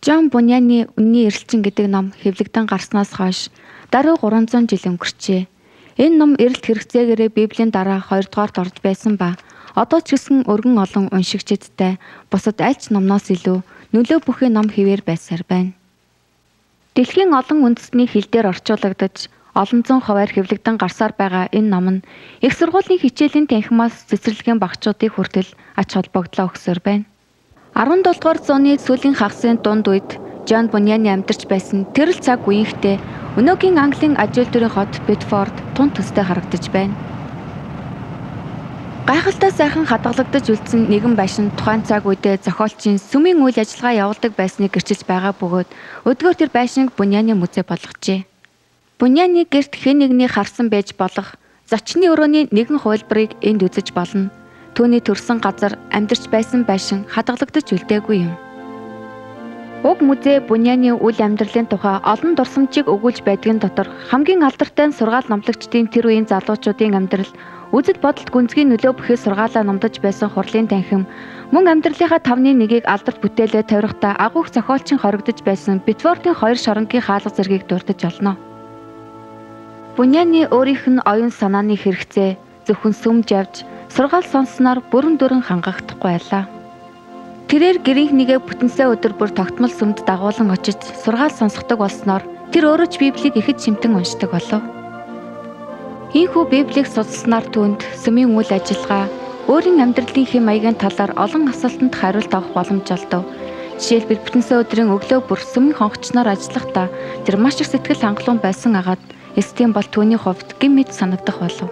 Жон Буньяны Үнний эрэлчин гэдэг ном хэвлэгдэн гарснаас хойш даруй 300 жил өнгөрчээ. Энэ ном эрэлт хэрэгцээгээрээ Библийн дараа 2 дугаарт орж байсан ба одоо ч гэсэн өргөн олон уншигчдтай бусад аль ч номноос илүү нөлөө бүхий ном хэвээр байсаар байна. Дэлхийн олон үндэстний хэл дээр орчуулагдаж олон зуун хувиар хэвлэгдэн гарсаар байгаа энэ ном нь их сургуулийн хичээлийн танхимаас цэцэрлэгийн багчуудыг хүртэл ач холбогдлоо өгсөөр байна. 17 дугаар зууны сүүлийн хагасын дунд үед Жон Буньяны амьдарч байсан тэрл цаг үеийнхтэй өнөөгийн Английн аж үйлдвэрийн хот Битфорд тун төстэй харагдаж байна. Гайхалтай сайхан хадгалагдаж үлдсэн нэгэн байшин тухайн цаг үедээ зохиолчийн сүмийн үйл ажиллагаа явуулдаг байсныг гэрчилж байгаа бөгөөд өдгөө тэр байшинг Буньяны музей болгожээ. Буньяны гэрт хэн нэгний харсан байж болох зочны өрөөний нэгэн хувилбарыг энд үзэж болно. Түүний төрсэн газар амьдарч байсан байшин хадгалагдаж үлдээгүй юм. Уг музей Буньяны үйл амьдралын тухай олон дурсамжийг өгүүлж байдгийн дотор хамгийн алдартай нь сургаал номлогчдын тэр үеийн залуучуудын амьдрал, үзэл бодолд гүнзгий нөлөө бүхий сургаалаа номдож байсан хурлын танхим, мөн амьдралынхаа 5/1-ийг алдарт бүтээлээ тавьрахдаа агуух зохиолчин хоригдож байсан Битфордын 2 шоронгийн хаалга зэргийг дурдж олно. Буньяны өөрийнх нь оюун санааны хэрэгцээ зөвхөн сүмж явж сургаал сонссноор бүрэн дүрэн хангахдахгүй байлаа. Тэрээр гэрийнхнийгээ бүтэнсээ өдөр бүр тогтмол сүмд дагуулan очиж сургаал сонсгодог болсноор тэр өөрөө ч Библийг ихэд шимтэн уншдаг болов. Ийхүү Библийг судалснаар түүнд сүмийн үйл ажиллагаа, өөрийн амьдралын хэм маягийн талаар олон асуултанд хариулт авах боломж олдов. Жишээлбэл бүтэнсээ өдрийн өглөө бүр сүмийн хонгочноор ажиллахдаа тэр маш их сэтгэл хангалуун байсан агаад эсдийн бол түүний хувьд гин мэд санагдах болов.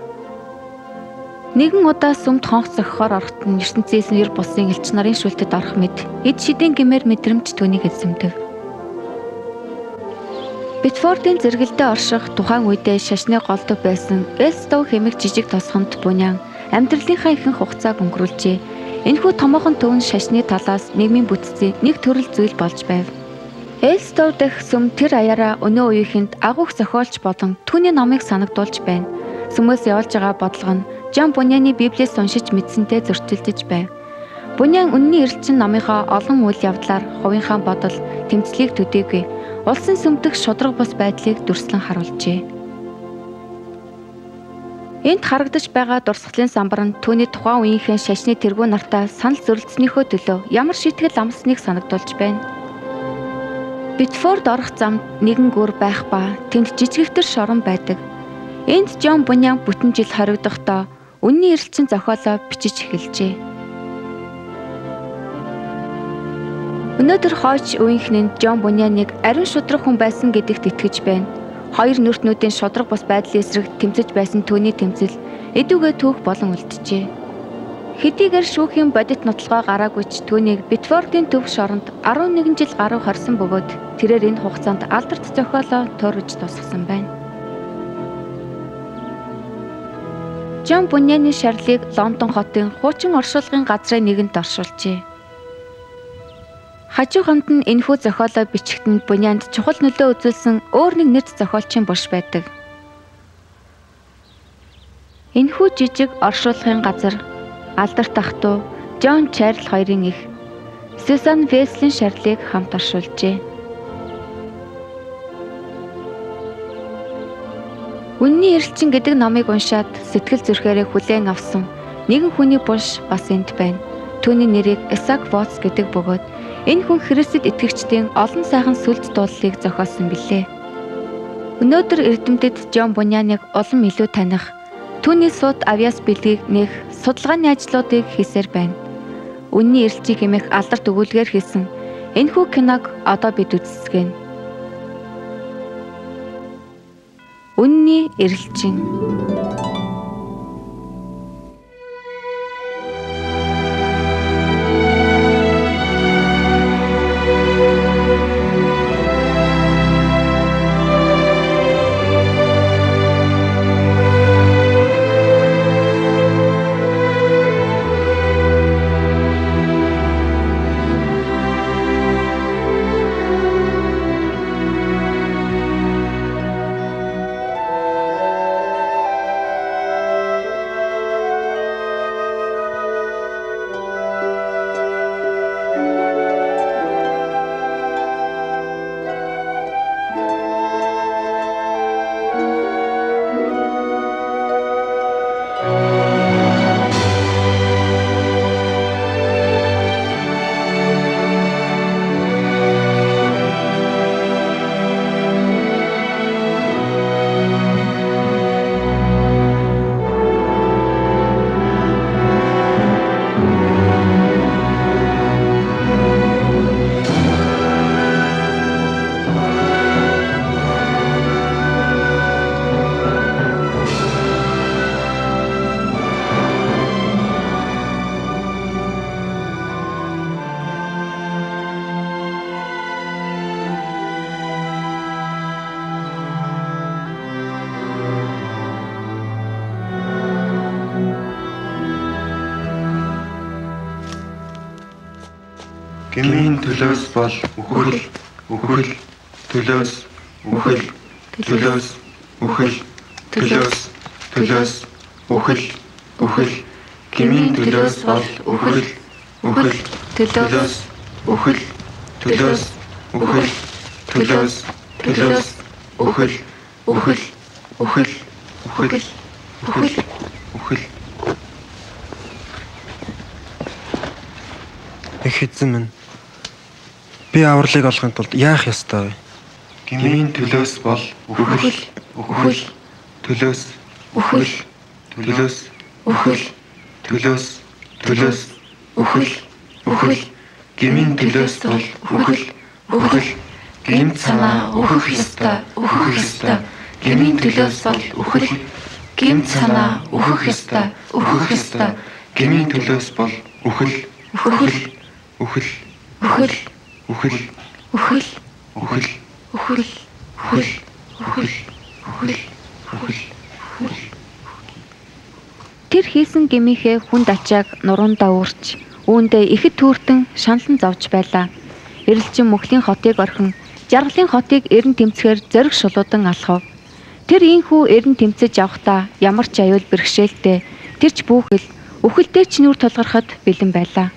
Нэгэн удаа сүмд хонх зохихоор орохт нь ертөнцийн 9 бусын элч нарын шүлтэд орох мэд эд шидийн гэмээр мэдрэмж түүнийг эзэмдэв. Битфордын зэрэгэлдээ орших тухайн үедээ шашны голдов байсан Элстоу хэмээх жижиг тосгонд Буньян амьдралынхаа ихэнх хугацааг өнгөрүүлжээ. Энэхүү томоохон төв нь шашны талаас нийгмийн бүтцийн нэг төрөл зүйл болж байв. Элстоу дэх сүм тэр аяараа өнөө үеийнхэнд агуух зохиолч болон түүний номыг санагдуулж байна. Сүмөөс явж байгаа бодлого нь Жон Буньяны Библиэс уншиж мэдсэнтэй зөрчилдөж байв. Буньян Үнний эрэлчин номынхоо олон үйл явдлаар хувийнхаа бодол, тэмцлийг төдийгүй улсын сүмдөх шудраг бус байдлыг дүрслэн харуулжээ. Энд харагдаж байгаа дурсгалын самбар нь түүний тухайн үеийнхээ шашны тэргүү нартаа санал зөрөлдснийхөө төлөө ямар шийтгэл амсныг санагдуулж байна. Битфорд орох замд нэгэн гүр байх ба тэнд жижигтэр шорон байдаг. Энд Жон Буньян бүтэн жил хоригдохдоо Үнний эрэлчин зохиолоо бичиж эхэлжээ. Өнөөдөр хойч үеийнхэн Жон Буньяныг ариун шудраг хүн байсан гэдэгт итгэж байна. Хоёр нүртнүүдийн шудраг бус байдлын эсрэг тэмцэж байсан түүний тэмцэл эдүгээ түүх болон үлджээ. Хэдийгээр шүүхийн бодит нотолгоо гараагүй ч түүнийг Битфордын төв шоронд 11 жил гаруй хорсон бөгөөд тэрээр энэ хугацаанд алдарт зохиолоо туурж тусгасан байна. Жон Буньяны шарлыг Лондон хотын хуучин оршуулгын газрын нэгэнд оршуулжээ. Хажууханд нь энэхүү зохиолоо бичихэд Буньянд чухал нөлөө үзүүлсэн өөр нэг нэрт зохиолчийн бурш байдаг. Энэхүү жижиг оршуулгын газар алдарт ах トゥ Жон Чарль хоёрын их Сюзан Веслин шарлыг хамт оршуулжээ. Үнний эрэлчин гэдэг номыг уншаад сэтгэл зүрхээрээ хүлээн авсан нэгэн хүний булш бас энд байна. Түүний нэрийг Исаак Вотс гэдэг бөгөөд энэ хүн Христэд итгэгчдийн олон сайхан сүлд дуулалыг зохиосон билээ. Өнөөдөр эрдэмтэд Жон Буньяныг улам илүү таних, түүний суд авьяас бэлгийг нээх судалгааны ажлуудыг хийсээр байна. Үнний эрэлчийг хэмээх алдарт өгүүлгээр хийсэн энэхүү киног одоо бид үзсгэн. Үнний эрэлчин. Гмийн төлөөс бол үхэл, үхэл, төлөөс, үхэл, төлөөс, үхэл, төлөөс, төлөөс, үхэл, үхэл. Гмийн төлөөс бол үхэл, үхэл, төлөөс, үхэл, төлөөс, үхэл, төлөөс, төлөөс, үхэл, үхэл, үхэл, үхэл, үхэл, үхэл. Их эзэн минь. Би авралыг олохын тулд яах ёстой вэ? Гмийн төлөөс бол үхэл, үхэл, төлөөс, үхэл, төлөөс, үхэл, төлөөс, төлөөс, үхэл, үхэл. Гмийн төлөөс бол үхэл, үхэл. Гэмт санаа үхэх ёстой, үхэх ёстой. Гмийн төлөөс бол үхэл. Гэмт санаа үхэх ёстой, үхэх ёстой. Гмийн төлөөс бол үхэл, үхэл, үхэл, үхэл, үхэл, үхэл, үхэл, үхэл, үхэл, үхэл, үхэл, үхэл, үхэл. Тэр хийсэн гмийнхээ хүнд ачааг нуруундаа уурч, үүндээ ихэд түүртэн шаналн зовж байлаа. Эрэлчин мөхлийн хотыг орхин жаргалын хотыг эрен тэмцэхээр зориг шулуудан алхав. Тэр ийхүү эрен тэмцэж явхдаа ямар ч аюул бэрхшээлтэй тэрч бүхэл үхэлтэй ч нүур тулгархад бэлэн байлаа.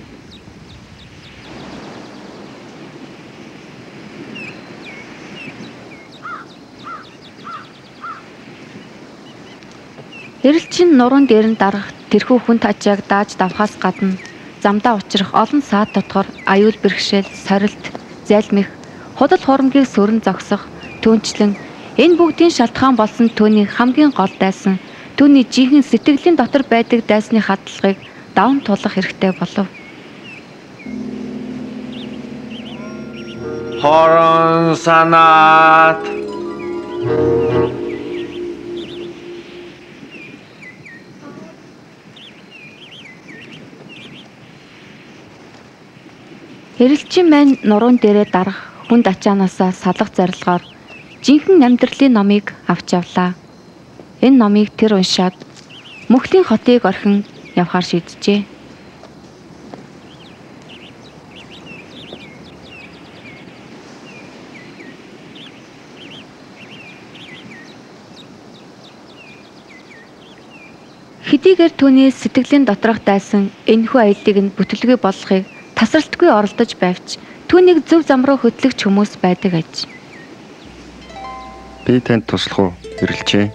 Эрэлчин нуруунд дээрэн дарах тэрхүү хүн тачааг дааж давхаас гадна замдаа учрах олон саад дотгор аюул бэрхшээл, сорилт, залмих, худал хурамгийг сөрөн зогсох, түүнчлэн энэ бүгдийн шалтгаан болсон түүний хамгийн гол дайсан, түүний жинхэнэ сэтгэлийн дотор байдаг дайсны хадлагыг даван туулах хэрэгтэй болов. Хорон санаат Эрэлчин маань нуруунд дээрээ дарах хүнд ачаанаасаа салах зорилгоор жинхэнэ амьдралын номыг авч явлаа. Энэ номыг тэр уншаад мөхлийн хотыг орхин явхаар шийджээ. Хэдийгээр түүний сэтгэлийн доторх дайсан энэхүү аяллыг нь бүтэлгүй болгохыг тасралтгүй оролдож байвч түүнийг зөв зам руу хөтлөгч хүмүүс байдаг аж. Би танд туслах уу? Эрэлчээ.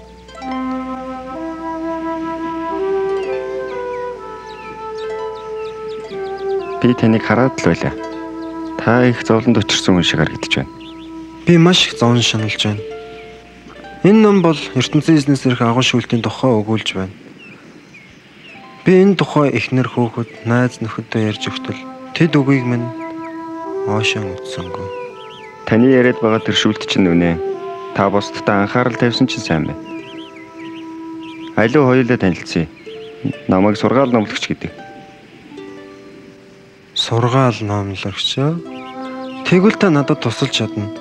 Би таныг хараад л байлаа. Та их зовлонд учирсан хүн шиг харагдаж байна. Би маш их зовн шаналж байна. Энэ ном бол ертөнцийн эзнээс ирэх агуу шүүлтийн тухай өгүүлж байна. Би энэ тухай эхнэр хөөхөд, найз нөхөдөө ярьж өгтөл тэд үгийг минь оошон үтсэнгүй. Таны яриад байгаа тэр шүүлт чинь үнэ. Та бусдад анхаарал тавьсан чинь сайн байна. Аливаа хоёулаа танилцъя. Намайг сургаал номлогч гэдэг. Сургаал номлогч. Тэгвэл та надад тусалж чадна.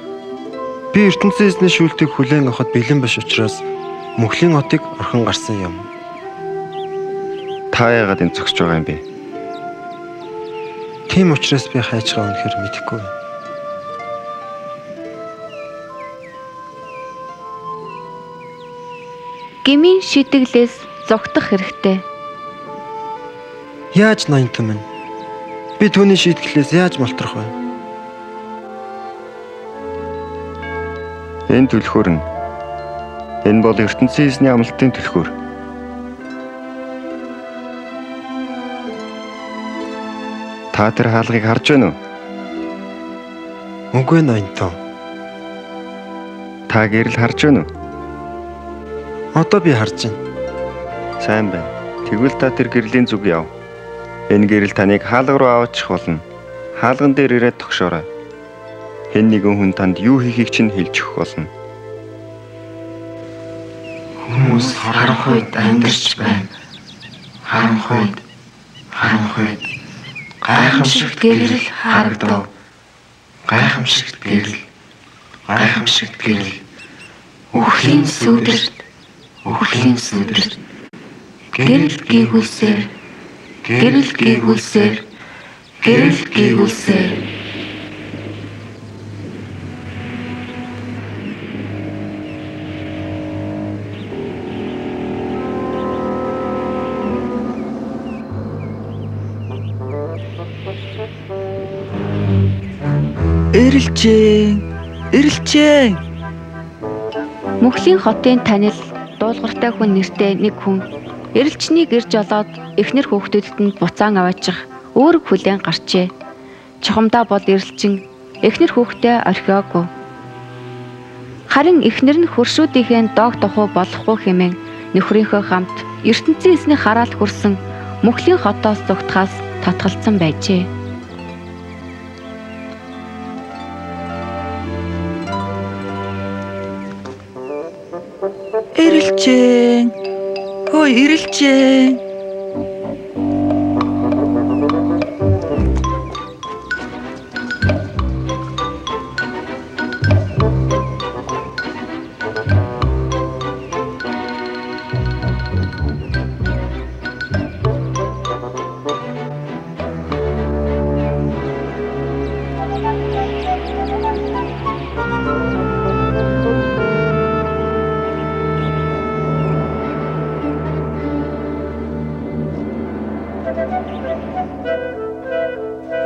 Би ертөнцийн эзний шүүлтийг хүлээн авахд бэлэн биш учраас мөхлийн хотыг орхин гарсан юм. Та яагаад энэ зогсож байгаа юм бэ? Тийм учраас би хайчгаа үнэхээр мэдэхгүй. Гмийн шидэглээс зогтох хэрэгтэй. Яаж ноёнтон минь? Би түүний шийдгэлээс яаж малтрах вэ? Энэ түлхүүр нь. Энэ бол ертөнцийн эзний амлалтын түлхүүр. Та тэр хаалгыг харж байна уу? Үгүй ноёнтон. Та гэрэл харж байна уу? Одоо би харж байна. Сайн байна. Тэгвэл та тэр гэрлийн зүг яв. Энэ гэрэл таныг хаалга руу аваачих болно. Хаалган дээр ирээд тогшоорой. Хэн нэгэн хүн танд юу хийхийг чинь хэлж өгөх болно. Хүмүүс харанхуйд амьдарч байна. Харанхуйд гайхамшигт гэрэл харагдав. Гайхамшигт гэрэл. Үхлийн сүдэрт. Гэрэл гүйгүүлсээр. Эрэлжээ. Мөхлийн хотын танил дуулууртай хүн нэртэй нэг хүн эрэлчнийг ирж олоод эхнэр хүүхдүүдэд нь буцаан аваачих өөрөг хүлээн гарчээ. Чухамдаа бол эрэлчин эхнэр хүүхдээ орхиогүй. Харин эхнэр нь хөршүүдийнхээ доог тухуу болохгүй хэмээн нөхрийнхөө хамт ертөнцийн эсний хараалт хүрсэн мөхлийн хотоос зүгтхаас татгалцсан байжээ. Эрэлжээ.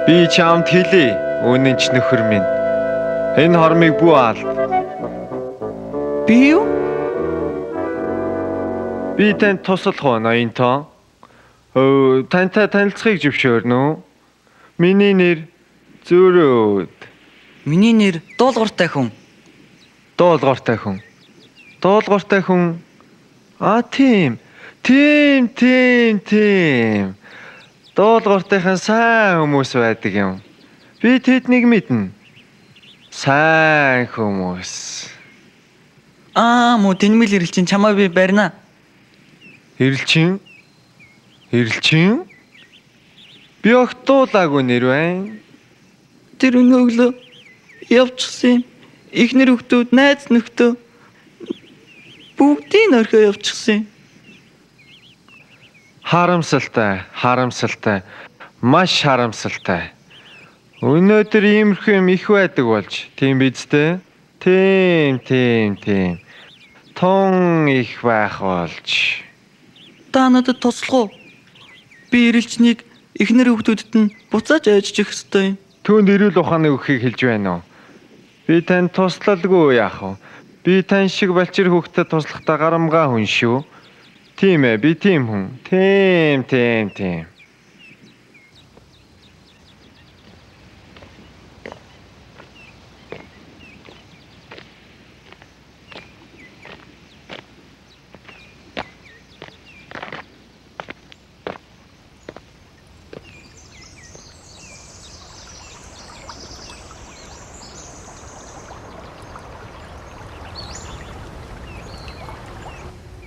Би чамд хэлье, үнэн ч нөхөр минь. Энэ хормыг бүү алд. Би юу? Би танд туслах уу, ноёнтон? Тантай танилцахыг зөвшөөрнө үү? Миний нэр Зөрөөд. Миний нэр Дуулууртай хүн. Дуулууртай хүн. Дуулууртай хүн. Тийм. Дуулууртайхан сайн хүмүүс байдаг юм. Би тэднийг мэднэ. Сайн хүмүүс. Муу тэнмэл эрэлчин чамаа би барина. Эрэлчин? Би огт дуулаагүй нэр байна. Тэр өнөглөө явчихсан. Эхнэр хүүхдүүд, найз нөхдөө бүгдийг орхио явчихсан. Харамсалтай. Маш харамсалтай. Өнөөдөр иймэрхүү юм их байдаг болж, тийм биз дээ? Тийм. Тун их байх болж. Та надад туслах уу? Би эрэлчнийг эхнэр хүүхдүүдэд нь буцааж айжчих ёстой юм. Түүнд эрүүл ухааны өгөхийг хэлж байна уу? Би танд туслалгүй яах вэ? Би тань шиг балчир хүүхдэд туслахтаа гарамгаа хүн шүү. Тийм ээ, би тийм хүн. Тийм.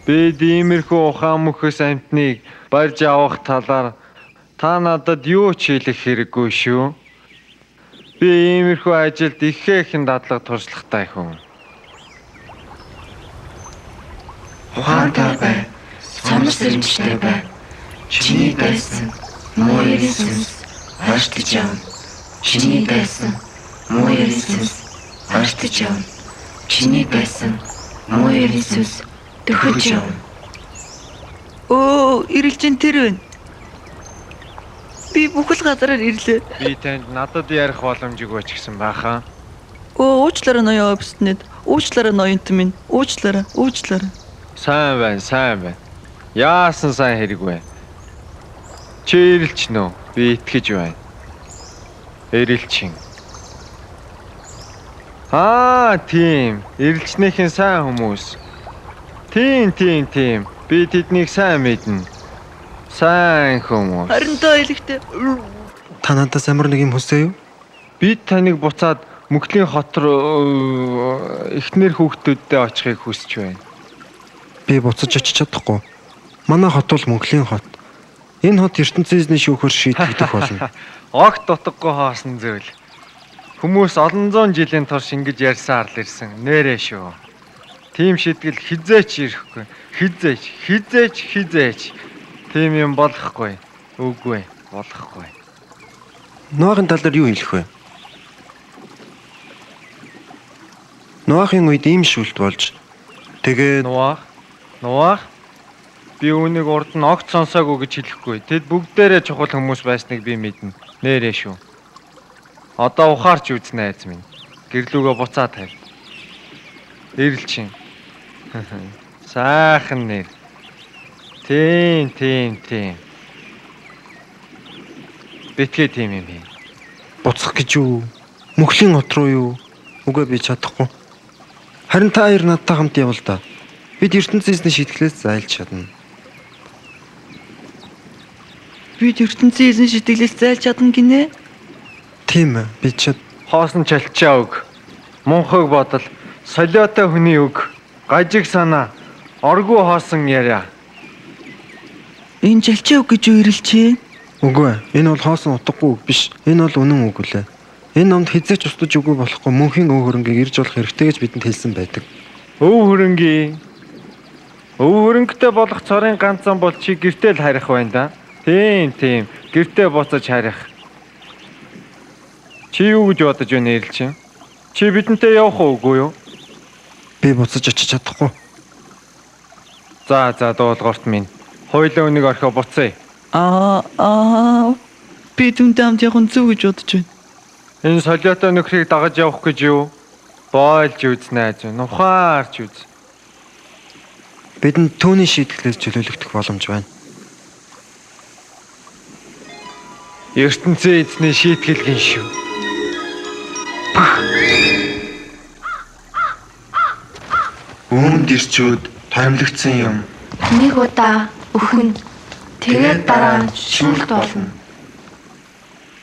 Би иймэрхүү ухаан мөхөс амтныг барьж авах талаар та надад юу ч хэлэх хэрэггүй шүү. Би иймэрхүү ажилд ихээхэн дадлаг туршлагатай хүн. Ухаантай бай, сонор сэрэмжтэй бай. Чиний дайсан муу ярийн сүнс артж явна. Чиний дайсан муу ярийн сүнс артж явна. Чиний дайсан муу ярийн сүнс төхөж явна. Эрэлжин тэр вэ? Би бүхэл газараар ирлээ. Би танд надад ярих боломжийг өгч гисэн баха. Уучлаарай ноён обстнэд. Уучлаарай ноёнт минь. Уучлаарай. Сайн байна. Яасан сайн хэрэг вэ? Чи эрэлч нөө? Би итгэж байна. Эрэлчин. Тийм. Эрэлчнийхэн сайн хүмүүс. Тийм. Би тэднийг сайн мэднэ. Сайн хүмүүс. Харин та хэлэхдээ Та надаас ямар нэг юм хүсэе юу? Би таныг буцаад мөхлийн хот руу эхнэр хүүхдүүдтэй очихыг хүсэж байна. Би буцаж очиж чадахгүй. Манай хот бол мөнхлийн хот. Энэ хот ертөнцийн эзний шүүхөр шийдэгдэх болно. Огт дутаггүй хоосон зүйл. Хүмүүс олон зуун жилийн турш ингэж ярьсан арал ирсэн. Нэрээ шүү. Тийм шийдэл хизээч ирэхгүй. Хизээч. Тийм юм болохгүй. Үгүй, болохгүй. Ноахын тал дээр юу хэлэх вэ? Ноахын үед ийм шүлт болж тэгээд Ноах? Би үүнийг урд нь огт сонсоогүй гэж хэлэхгүй. Тэд бүгдээрээ чухал хүмүүс байсныг би мэднэ. Нэрээ шүү. Одоо ухаарч үзнэ айз минь. Гэрлүүгөө буцаад тавь. Ирэлчин. Сайхан нэр. Тийм. Битгээ тийм юм хий. Буцах гэж юу? Мөхлийн от руу юу? Үгүй би чадахгүй. Харин та хоёр надтай хамт явал да. Бид ертөнцийн эзний шийтгэлээс зайлж чадна. Бид ертөнцийн эзэн шитгэлээс зайлж чадна гинэ. Тийм ээ. Би Хоосон чалчаа өг. Мунхаг бодол, солиотой хүний өг. Гажиг санаа, оргуу хоосон яриа. Энэ жалчаа үг гэж юу ирэлчээ? Үгүй ээ. Энэ бол хоосон утгагүй үг биш. Энэ бол үнэн үг үлээ. Энэ номд хизээч устдаж үгүй болохгүй мөнхийн өв хөрөнгийг ирж болох хэрэгтэй гэж бидэнд хэлсэн байдаг. Өв хөрөнгийн. Өв хөрөнгөтэй болох цорын ганцхан бол чи гэртээ л харих байна да. Тийм. Гэртээ буцаж харих. Чи юу гэж бодож байна Ирэлчин? Чи бидэнтэй явах уугүй юу? Би буцаж очиж чадахгүй. За дуулуурт минь. Хойлоо өнийг орхио буцъя. Би дүнтэй хамт явах нь зөв гэж бодож байна. Энэ солиотой нөхрийг дагаж явах гэж юу? Бойлж үзнэ айз. Нухаарч үз. Бидэнд түүний шийтгэлээс чөлөөлөгдөх боломж байна. ертөнцийн эзний шийтгэлгийн шүү. Үүнд ирчүүд томилогдсон юм. Нэг удаа өхөн тэгээд дараа нь шүлт болно.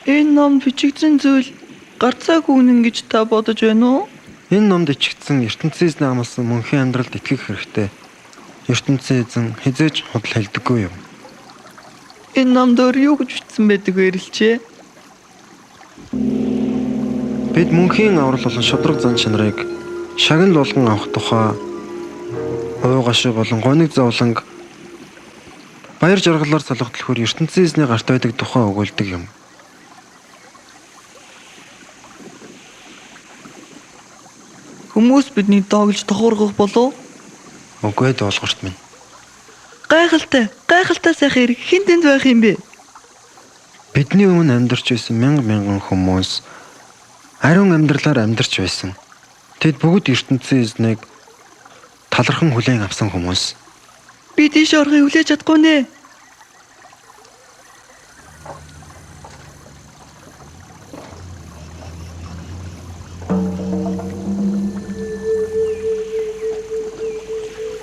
Энэ ном бичигдсэн зүйл гарцаагүй үнэн гэж та бодож байна уу? Энэ номд ичигдсэн ертөнцийн эзний амласан мөнхийн амьдралд итгэх хэрэгтэй. ертөнцийн эзэн хизээж худал хэлдэггүй юм. Энэ номд өөр юу гэж бичсэн байдаг вэ Ирэлчээ? Бид мөнхийн аврал болон шудраг зан чанарыг шагнал болгон авах тухай уугашаа болон гониг зовлонг баяр жаргалаар солигдохоор ертөнцийн эзний гарт байдаг тухай өгүүлдэг юм. Хүмүүс бидний доогж тохуургах болов? Үгүй дуулгарт минь. Гайхалтай сайхан хэрэг хэн тэнд байх юм бэ? Бидний өмнө амьдарч байсан мянган хүмүүс ариун амьдралаар амьдарч байсан. Тэд бүгд ертөнцийн эзнийг талархан хүлээн авсан хүмүүс. Би тийш орохыг хүлээж чадахгүй нэ.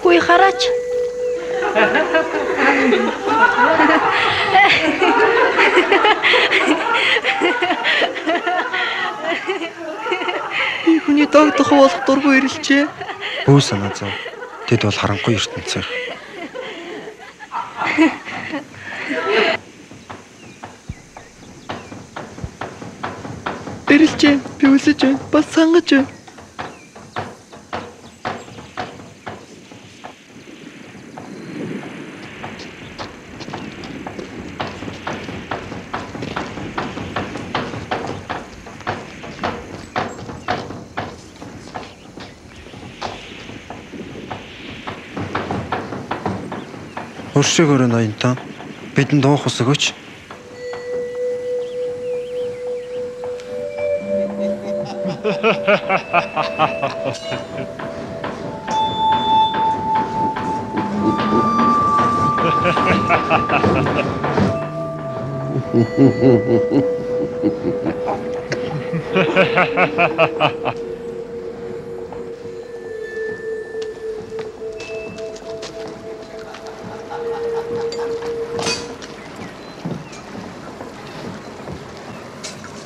Хүй хараач. Би хүний дог болох дургүй Ирэлчээ. Бүү санаа зов. Тэд бол харанхуй ертөнцийн. Ирэлчээ би үлсэж байна. Бас сангаж байна. Өршөөгөөрөө ноёнтаа бидэнд уух ус өгөөч.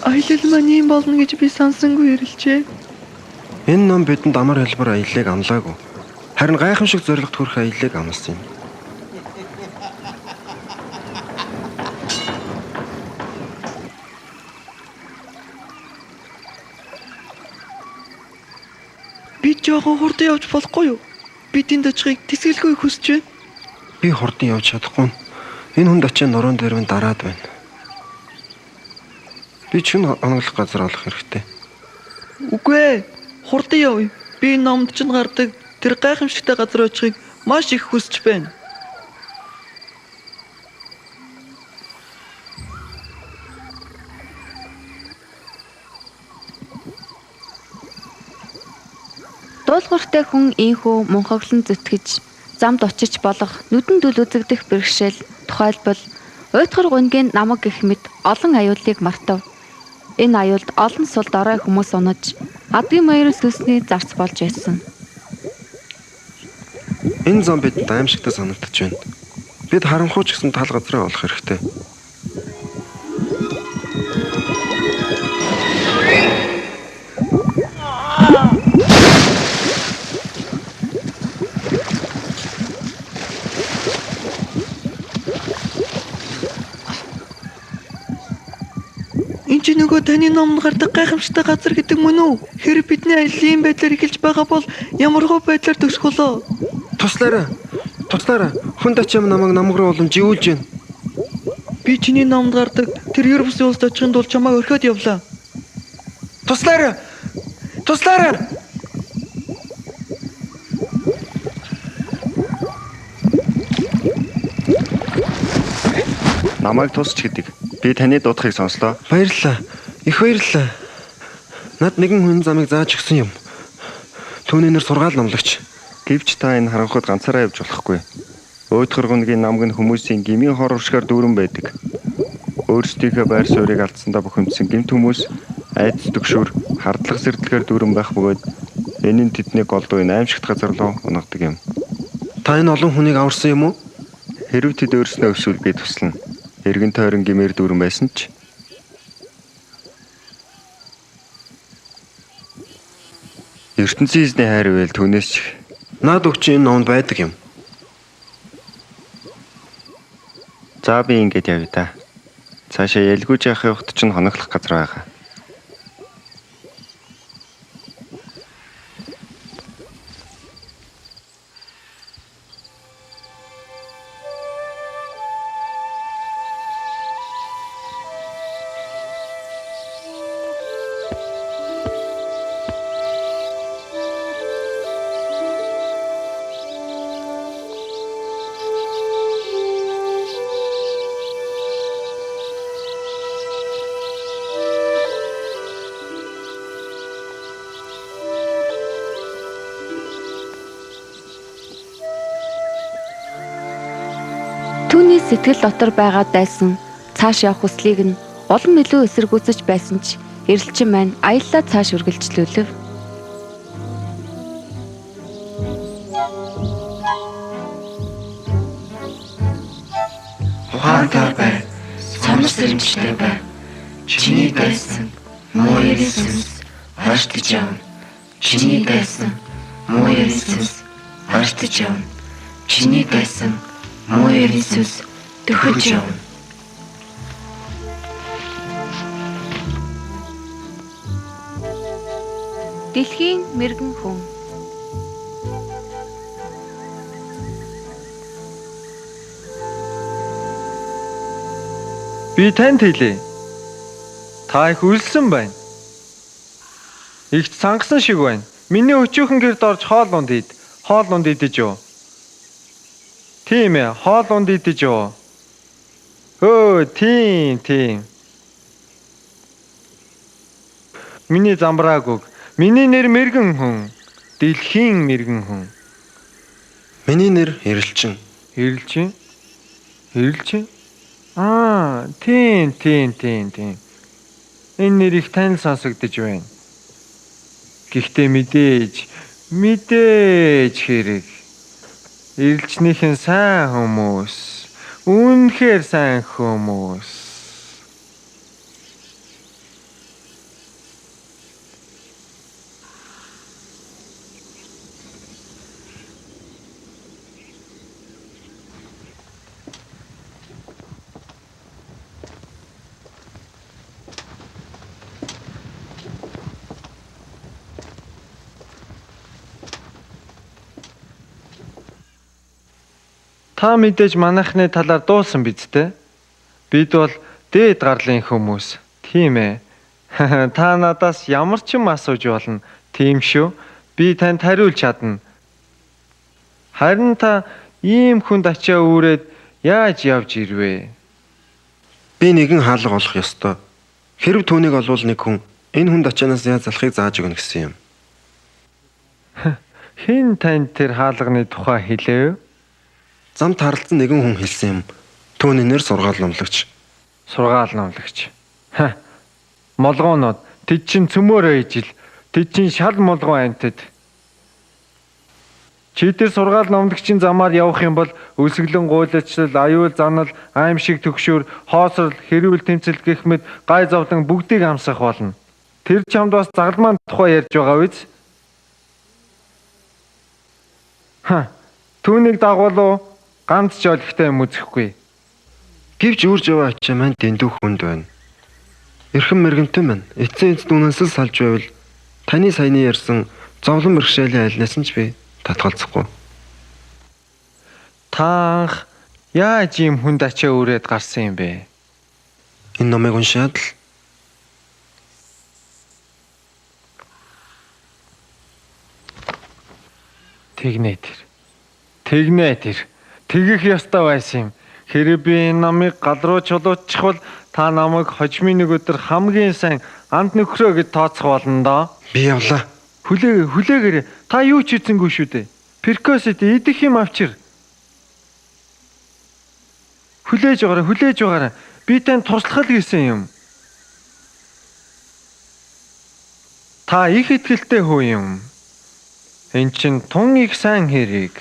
Аялал маань юм болно гэж би сансангүй Ирэлчээ. Энэ ном бидэнд амар хэлбэр аяллыг амлаагүй. Харин гайхамшиг зорилгот хүрэх аяллыг амласан юм. Би жоохон хурдан явж болохгүй юу? Би тэнд очихыг тэсгэлгүй хүсэж байна. Би хурдан явж чадахгүй. Энэ хүнд очиж нуруунд дээр минь дараад байна. Би ч оноглох газар олох хэрэгтэй. Үгүй ээ. Хурдан явъя. Би энэ номд ч гардаг тэр гайхамшигтай газар очихыг маш их хүсэж байна. Дуулууртай хүн ийхүү мунхаглан зүтгэж, замд очиж болох нүдэн дүл үзэгдэх бэрхшээл, тухайлбал уйтгар гунгийн намаг гэх мэт олон аюулыг мартав. Энэ аюулд олон сул дорой хүмүүс унаж, адгийн маяр сүсний зарц болж байсан. Энэ зам бид аимшигтай санагдаж байна. Бид харанхуй ч гэсэн тал газраа олох хэрэгтэй. Энд чи нөгөө таны номд гардаг гайхамшигтай газар гэдэг мөн үү? Хэрэг бидний аялал ийм байдлаар эхэлж байгаа бол ямархуу байдлаар төгсөх болоо. Туслаарай. Туслаарай. Хүн дачаам намайг руу уламжуулж байна. Би чиний номд гардаг тэр Европсын улсад очихын тулд чамайг орхиод явлаа. Туслаарай. Туслаарай. Намайг тусч гэдэг. Би таны дуудахыг сонслоо. Баярлалаа. Их баярлалаа. Над нэгэн хүн замыг зааж өгсөн юм. Түүний нэр сургаал номлогч. Гэвч та энэ харанхуйд ганцаараа явж болохгүй. Уйтгар гунгийн намг нь хүмүүсийн гмийн хор уршгаар дүүрэн байдаг. Өөрсдийнхөө байр суурийг алдсандаа бухимдсан гэмт хүмүүс айдас төгшөөр хардлах сэрдэлгээр дүүрэн байх бөгөөд энэ нь тэдний голдуу энэ аимшигт газар руу унагадаг юм. Та энэ олон хүнийг аварсан юм уу? Хэрв тэд өөрснөө өсвөл би туслана. Эргэн тойрон гмээр дүүрэн байсан ч ертөнцийн эзний хайр ивэл түүнээс ч Наад өгч энэ номд байдаг юм. за би ингэж явъя да. Цаашаа ялгүйж явах явахт чинь хоноглох газар байгаа. Түүний сэтгэл дотор байгаа дайсан цааш явах хүслийг нь улам илүү эсэргүүцэж байсан ч эрэлчин маань аяллаа цааш үргэлжлүүлв. Ухаантай бай, сонор сэрэмжтэй бай. Чиний дайсан муу Есүс хаштаж явна. Чиний дайсан муу Есүс хаштаж явна. Чиний дайсан муу Есүс төхөж явна. Дэлхийн мэрэгэн хүн. Би танд хэлээ. Та их үлсэн байна. Игт сангасан шиг байна. Миний өчүүхэн гэрд орж хоол унд ид. Хоол унд идэж юу? Тийм ээ, хоол унд идэж юу? Өө, тийм. Миний замбрааг үг. Миний нэр мэрэгэн хүн. Дэлхийн мэрэгэн хүн. Миний нэр Эрэлчин. Эрэлчин? Тийм. Энэ нэр их тань сонсогдож байна. Гэхдээ мэдээж хэрэг. Эрэлчнийхэн сайн хүмүүс. Үнэхээр сайн хүмүүс. Та мэдээж манайхны талаар дуулсан биз дээ? Бид бол дээд гарлын хүмүүс. Тийм ээ. Та надаас ямар ч юм асууж болно. Тийм шүү. Би танд хариулж чадна. Харин та ийм хүнд ачаа үүрээд яаж явж ирвэ? Би нэгэн хаалга олох ёстой. Хэрв түүнийг олвол нэг хүн энэ хүнд ачаанаас яаж залахыг зааж өгнө гэсэн юм. Хэн танд тэр хаалганы тухай хэлэв? Зам тааралцсан нэгэн хүн хэлсэн юм. Түүнээр сургаал номлогч. Сургаал номлогч. Молгоонод тэд чин цөмөөрөө ижил. Тэд чин шал молгоо амтд. Чи тэр сургаал номлогчийн замаар явах юм бол өсөглөн гуйлалчлал, аюул занал, аимшиг төгшөөр, хоосрол, хэрүүл тэмцэл гэх мэт гай зовлон бүгдийг амсах болно. Тэр чамд бас загалмаан тухай ярьж байгаа биз? Түүнийг дагуулуу ганц ч олигтой юм үзэхгүй. Гэвч үрж яваа ачаа маань дэндүү хүнд байна. Эрхэм мэрэгэнтэн байна. Эцсийн эцэд үнэнсэл салж байвал таны саяны ярьсан зовлон мэрэгшээлийн айлнаас нь ч би татгалзахгүй. Таанх яаж ийм хүнд ачаа үрээд гарсан юм бэ? Энэ номыг уншаад л тэгнэ тэр. Тэгэх ёстой байсан юм. Хэрэв би энэ номыг гал руу чулууччихвал та намайг хожмын нэг өдөр хамгийн сайн анд нөхрөө гэж тооцох болно доо. би явлаа. Хүлээгээрээ. Та юу ч хийсэнгүй шүү дээ. Перкосит идэх юм авчир. Хүлээж байгаарай. Би танд туслах л гэсэн юм. Та их итгэлтэй хүү юм. Энд чин тун их сайн хэрэг.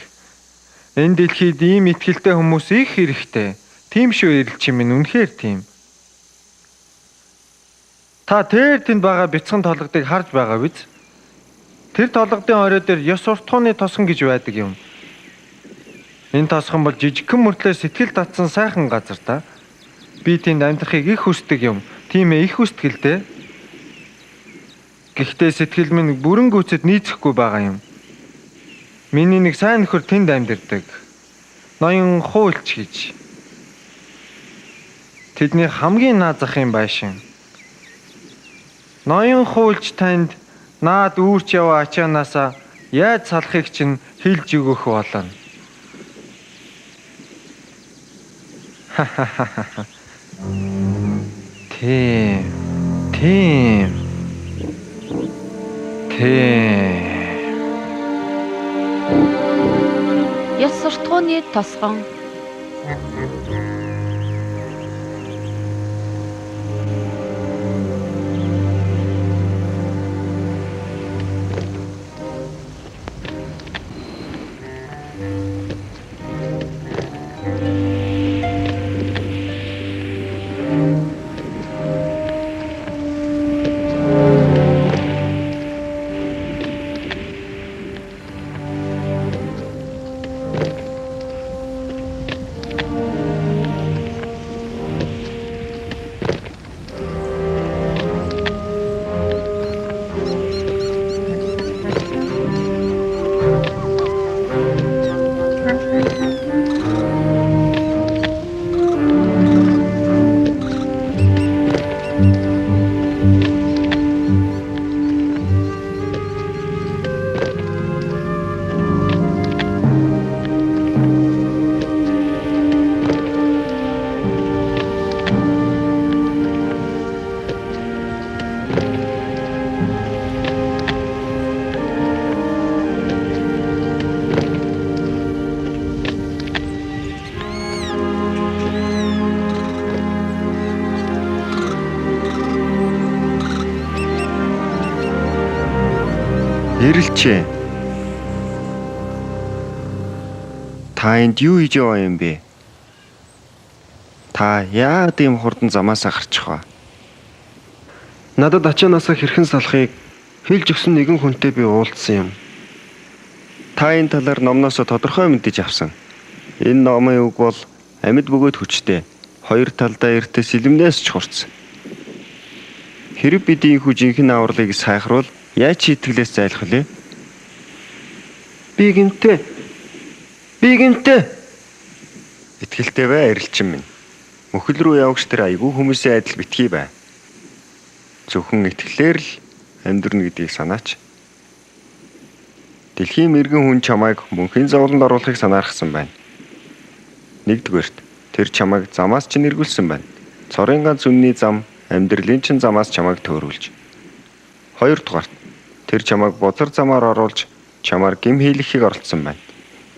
Энэ дэлхийд ийм итгэлтэй хүмүүс их хэрэгтэй. Тийм шүү эрэлчин минь үнэхээр тийм. Та тэнд байгаа бяцхан толгодыг харж байгаа биз? Тэр толгодын орой дээр ёс суртахууны тосгон гэж байдаг юм. Энэ тосгон бол жижигхэн мөртлөө сэтгэл татсан сайхан газар та. Би тэнд амьдрахыг их хүсдэг юм. Тийм ээ их хүсдэгтэй. Гэхдээ сэтгэл минь бүрэн гүйцэд нийцэхгүй байгаа юм. Миний нэг сайн нөхөр тэнд амьдардаг. Ноён хуульч гэж. Тэдний хамгийн наад захын байшин. Ноён хуульч танд наад үүрч яваа ачаанаасаа яаж салахыг чинь хэлж өгөх болно. Тийм. Ёс суртахууны тосгон. Эрэлчээ. Та энд юу хийж байгаа юм бэ? Та яагаад ийм хурдан замаасаа гарчих вэ? Надад ачаанаасаа хэрхэн салахыг хэлж өгсөн нэгэн хүнтэй би уулзсан юм. Та энэ талаар номноос тодорхой мэдэж авсан. Энэ номын үг бол амьд бөгөөд хүчтэй. Хоёр талдаа эртээ сэлэмнээс ч хурц. Хэрэв бид ийхүү жинхэнэ авралыг сайхруул яаж ч итгэлээс зайлах вүлээ? Би гэмтээ. Итгэлтэй бай эрэлчин минь. Мөхөл рүү явагч тэр айгүй хүмүүсийн адил битгий бай. Зөвхөн итгэлээр л амьдрна гэдгийг санаач. Дэлхийн мэрэгэн хүн чамайг мөнхийн зовлонд оруулахыг санаархсан байна. Нэгдүгээрт тэр чамайг замаас ч нэргүүлсэн байна. Цорын ганц үнний зам амьдралын чин замаас чамайг төөрүүлж. Хоёрдугаарт тэр чамайг бузар замаар оруулж чамаар гим хийлэхийг оролцсон байна.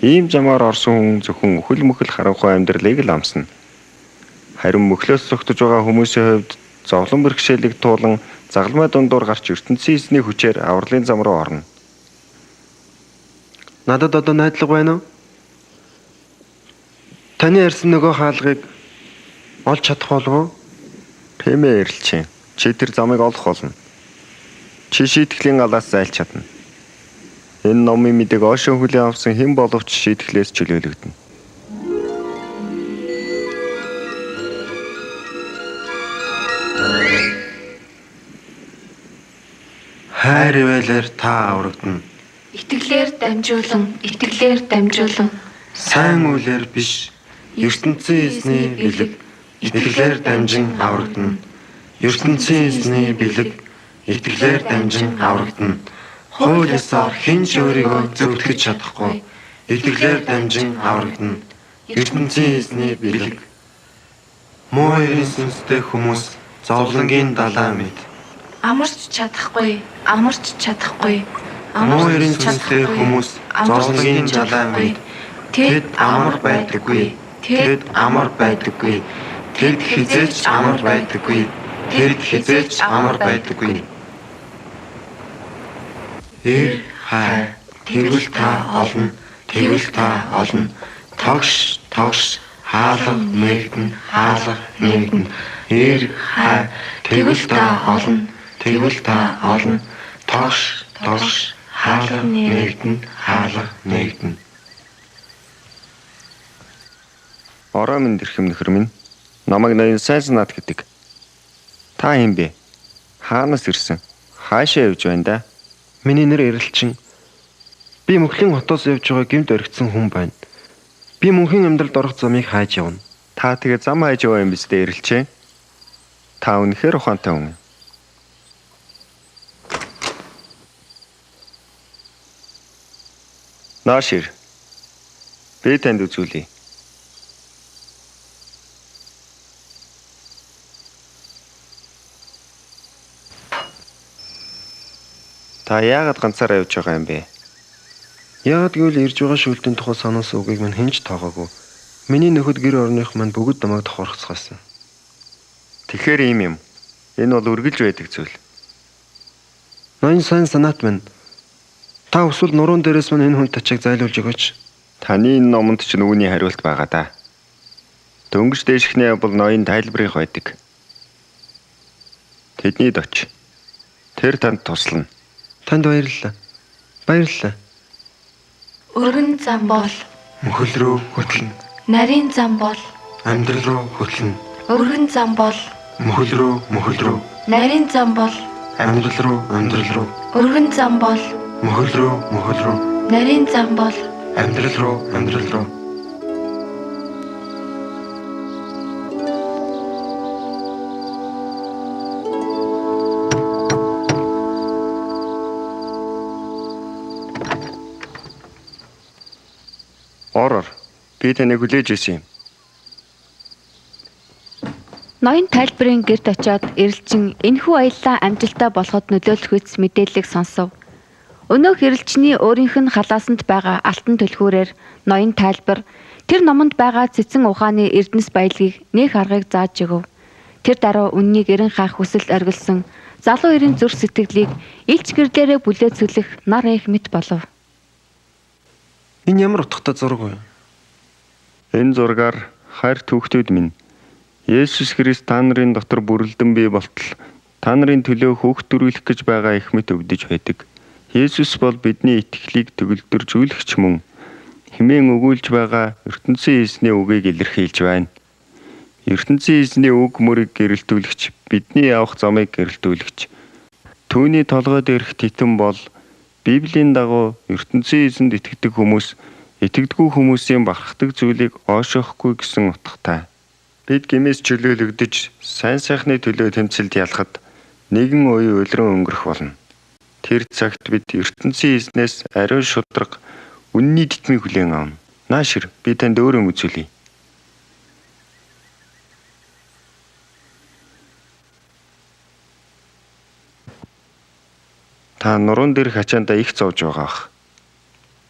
Ийм замаар орсон хүн зөвхөн өхөл мөхөл харанхуй амьдралыг л амсна. Харин мөхлөөс зогтож байгаа хүмүүсийн хувьд зовлон бэрхшээлийг туулан загалмай дундуур гарч ертөнцийн эзний хүчээр авралын зам руу орно. Надад одоо найдлага байна уу? Таны ярьсан нөгөө хаалгыг олж чадах болов уу? Тийм ээ эрэлчин. Чи тэр замыг олох болно. Чи шийтгэлийн галаас зайлж чадна. Энэ номын мэдээг оошоо хүлээн авсан хэн боловч шийтгэлээс чөлөөлөгдөнө. Хайр ивэлэр та аврагдана. Итгэлээр дамжуулан Сайн үйлээр биш, ертөнцийн эзний бэлэг итгэлээр дамжин аврагдана. ертөнцийн эзний бэлэг итгэлээр дамжин аврагдана. Хууль ёсоор хэн ч өөрийгөө зөвтгөж чадахгүй. Итгэлээр дамжин аврагдана. ертөнцийн эзний бэлэг. Муу эрийн сүнстэй хүмүүс зовлонгийн далай мэд. амарч чадахгүй. Муу эрийн сүнстэй хүмүүс зовлонгийн далай мэд. Тэд амар байдаггүй. Тэд хизээч амар байдаггүй. Эр хай тэгвэл та олно. Тогш хаалга нэгдэн. Эр хай тэгвэл та олно. Тогш хаалга нэгдэн. Ороо минь дэрхэм нөхөр минь. Намайг ноён сайн санаад гэдэг. Та хэм бэ? Хаанаас ирсэн? Хаашаа явж байна да? Миний нэр Эрэлчин. Би мөхлийн хотоос явж байгаа гэмт өргөцсөн хүн байна. Би мөнхийн амьдралд орох замыг хайж явна. Та тэгээ зам хайж яваа юм биз дээ эрэлчээ. Та үнэхээр ухаантай хүн. Наашир. Би танд үзүүлье. Та яагаад ганцаараа явж байгаа юм бэ? Яагаад гэвэл ирж байгаа шүүлтийн тухай санаасан үгийг мань хэн ч тоогоогүй. Миний нөхөд гэр орных мань бүгд намайг тохорцгаасан. Тэгэхээр ийм юм. Энэ бол үргэлж байдаг зүйл. Ноён сайн санаат минь. Та өсвөл нуруунд дээрээс мань энэ хүн тачиг зайлуулж өгөөч. Таны энэ номонд ч үүний хариулт байгаа да. Дөнгөж дээшхнээ бол ноён тайлбарыг байдаг. Тэдний доч. Тэр танд туслана. Танд баярлалаа. өргөн зам бол Мөхөл рүү хөтлөн. нарийн зам бол Амьдрал руу хөтлөн. өргөн зам бол Мөхөл рүү. нарийн зам бол Амьдрал руу. өргөн зам бол Мөхөл рүү. нарийн зам бол Амьдрал руу. Ороор. Би таныг хүлээж ирсэн юм. Ноён тайлбарын гэрд очиод Эрэлчин энэхүү аяллаа амжилттай болоход нөлөөлөх үс мэдээллийг сонсов. Өнөөх Эрэлчний өөрийнх нь халаасанд байгаа алтан түлхүүрээр ноён тайлбар тэр номонд байгаа цэцэн ухааны эрдэнэс баялагийг нээх аргыг зааж өгөв. Тэр дараа үннийг эрен хаах хүсэл оргилсон залуу эрийн зүрх сэтгэлийг илч гэрлээрээ бүлээцүүлэх нар их мэт болов. Энэ ямар утгатай зураг вэ? Энэ зургаар хайр түүхтүүд минь Есүс Христ та нарын дотор бүрэлдэн бий болтол та нарын төлөө хүүхд төрүүлэх гэж байгаа их мэт өгдөж байдаг. Есүс бол бидний итгэлийг төгөлдржүүлэгч мөн хэмээн өгүүлж байгаа ертөнцийн эзний үгийг илэрхийлж байна. ертөнцийн эзний үг мөрийг гэрэлтүүлэгч бидний явах замыг гэрэлтүүлэгч. Түүний толгой дээрх титэн бол Библийн дагуу ертөнцийн эзэнд итгэдэг хүмүүс итгэдэггүй хүмүүсийн бахархдаг зүйлийг оошоохгүй гэсэн утгатай. Бид гэмээс чөлөөлөгдөж сайн сайхны төлөө тэмцэлд ялахад нэгэн үе улиран өнгөрөх болно. Тэр цагт бид ертөнцийн эзнээс ариун шударга үнний титмийг хүлээн авна. Наашир би танд өөр юм үзүүлье. Та нуруунд дээрх ачаандаа их зовж байгаа ах.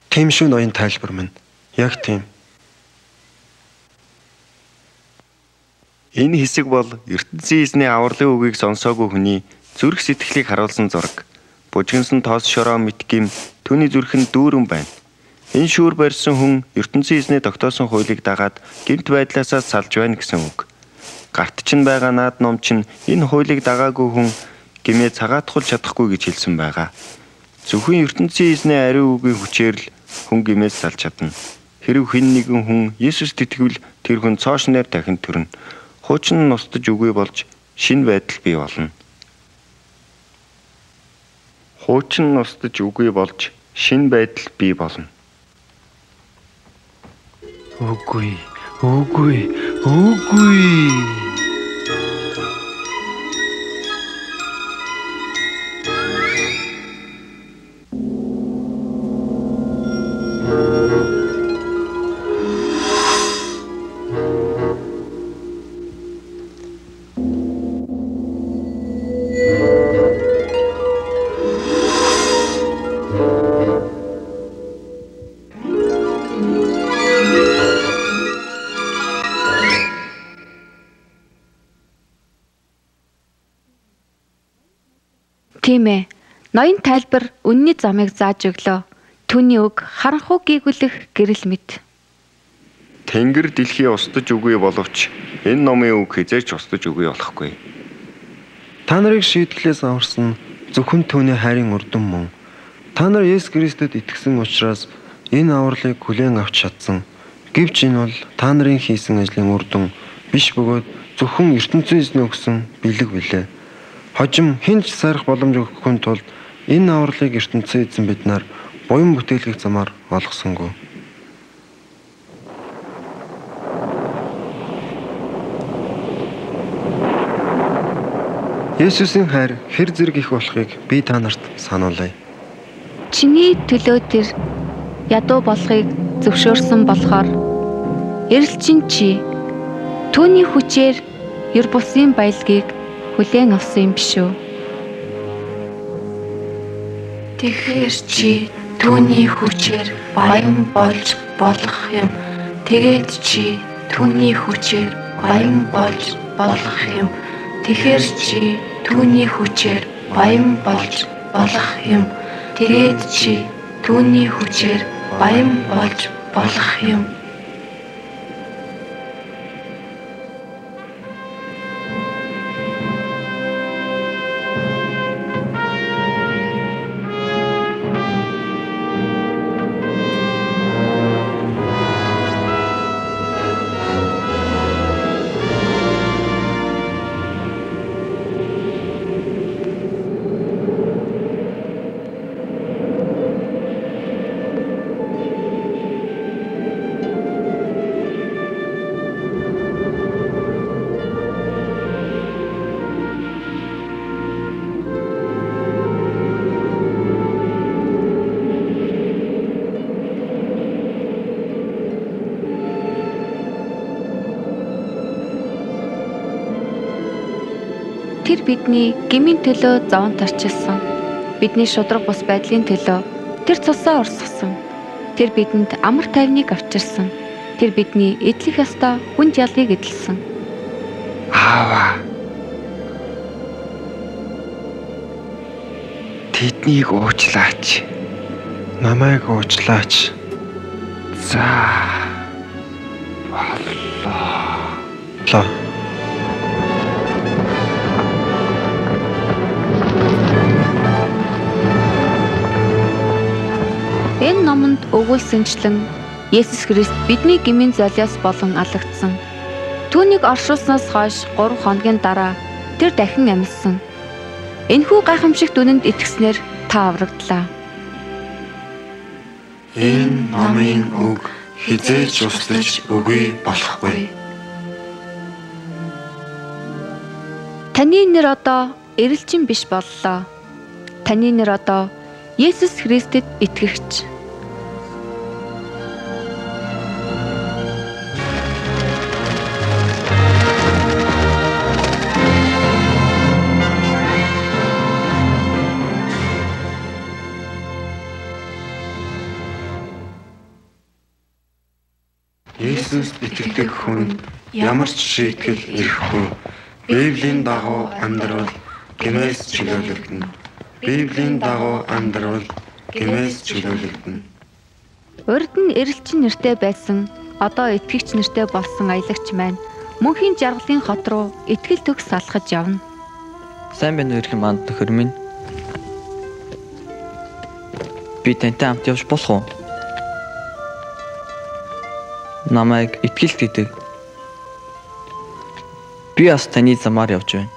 Тийм шүү ноён тайлбар минь. Яг тийм. Энэ хэсэг бол ертөнцийн эзний авралын үгийг сонсоогүй хүний зүрх сэтгэлийг харуулсан зураг. Бужигнсан тоос шороо мэтгим түүний зүрх нь дүүрэн байна. Энэ шүүр барьсан хүн ертөнцийн эзний тогтоосон хуулийг дагаад гэмт байдлаасаа салж байна гэсэн үг. Гарт чинь байгаа наад ном чинь энэ хуулийг дагаагүй хүн гэмээ цагаатгуулж чадахгүй гэж хэлсэн байгаа. Зөвхөн ертөнцийн эзний ариун үгийн хүчээр л хүн гэмээс салж чадна. Хэрв хэн нэгэн хүн Есүст итгэвэл тэр хүн цоошноор дахин төрнө. Хуучин нь устж үгүй болж шинэ байдал бий болно. Хуучин нь устж үгүй болж шинэ байдал бий болно. Үгүй. Үгүй. Үгүй. Тийм ээ. Ноён тайлбар үнний замыг зааж өглөө. Түүний үг харанхуй гүйгүүлэх гэрэл мэд. Тэнгэр дэлхий устж үгүй боловч энэ номын үг хизээч устж үгүй болохгүй. Та нарыг шийдлээс аварсан зөвхөн түүний хайрын урдам мөн. Та нар Есүс Христэд итгэсэн учраас энэ авралыг хүлээн авч чадсан. Гэвч энэ бол та нарын хийсэн ажлын урдам биш бөгөөд зөвхөн ертөнцийн эзний өгсөн бэлэг билээ. Хожим хинч сайрах боломж өгөхгүй тулд энэ авралыг ертөнцийн эзэн биднээр буян бүтээлгэх замаар олгосонгүй. Есүсийн хайр хэр зэрэг их болохыг би та нарт сануулъя. Чиний төлөө тэр ядуу болохыг зөвшөөрсөн болохоор эрэлчин чи түүний хүчээр ер бусын баялагийг хүлээн авсан юм биш үү? Тэгэхээр чи түүний хүчээр баян болж болох юм. Тэгээд чи түүний хүчээр баян болж болох юм. Тэгэхээр чи түүний хүчээр баян болж болох юм. Тэгээд чи түүний хүчээр баян болж болох юм. Тэр бидний гмийн төлөө зовон тарчилсан. Бидний шудраг бус байдлын төлөө тэр цусаа урсгасан. Тэр бидэнд амар тайвныг авчирсан. Тэр бидний эдлэх ёстой хүнд ялыг эдэлсэн. Аава. Тэднийг уучлаач. Намайг уучлаач. За. Лоо. Энэ номонд өгүүлсэнчлэн Есүс Христ бидний гмийн золиос болон алагдсан. Түүнийг оршуулснаас хойш 3 хоногийн дараа тэр дахин амьдсан. Энэхүү гайхамшигт үнэнд итгэснээр та аврагдлаа. Энэ номын үг хизээж устж үгүй болохгүй. Таны нэр одоо эрэлчин биш боллоо. Таны нэр одоо Есүс Христэд итгэгч. Есүст итгэдэг хүнд ямар ч шийтгэл ирэхгүй. Библийн дагуу амьдрал гэмээс чөлөөлөгдөнө. Библийн дагуу амьдрал гэмээс чөлөөлөгдөнө. Урд нь эрэлчин нэртэй байсан, одоо итгэгч нэртэй болсон аялагч маань мөнхийн жаргалын хот руу итгэл төгс салхаж явна. Сайн байна уу ирхэн манд нөхөр минь? Би тантай хамт явж болох уу? Намайг итгэлт гэдэг. Би бас таны замаар явж байна.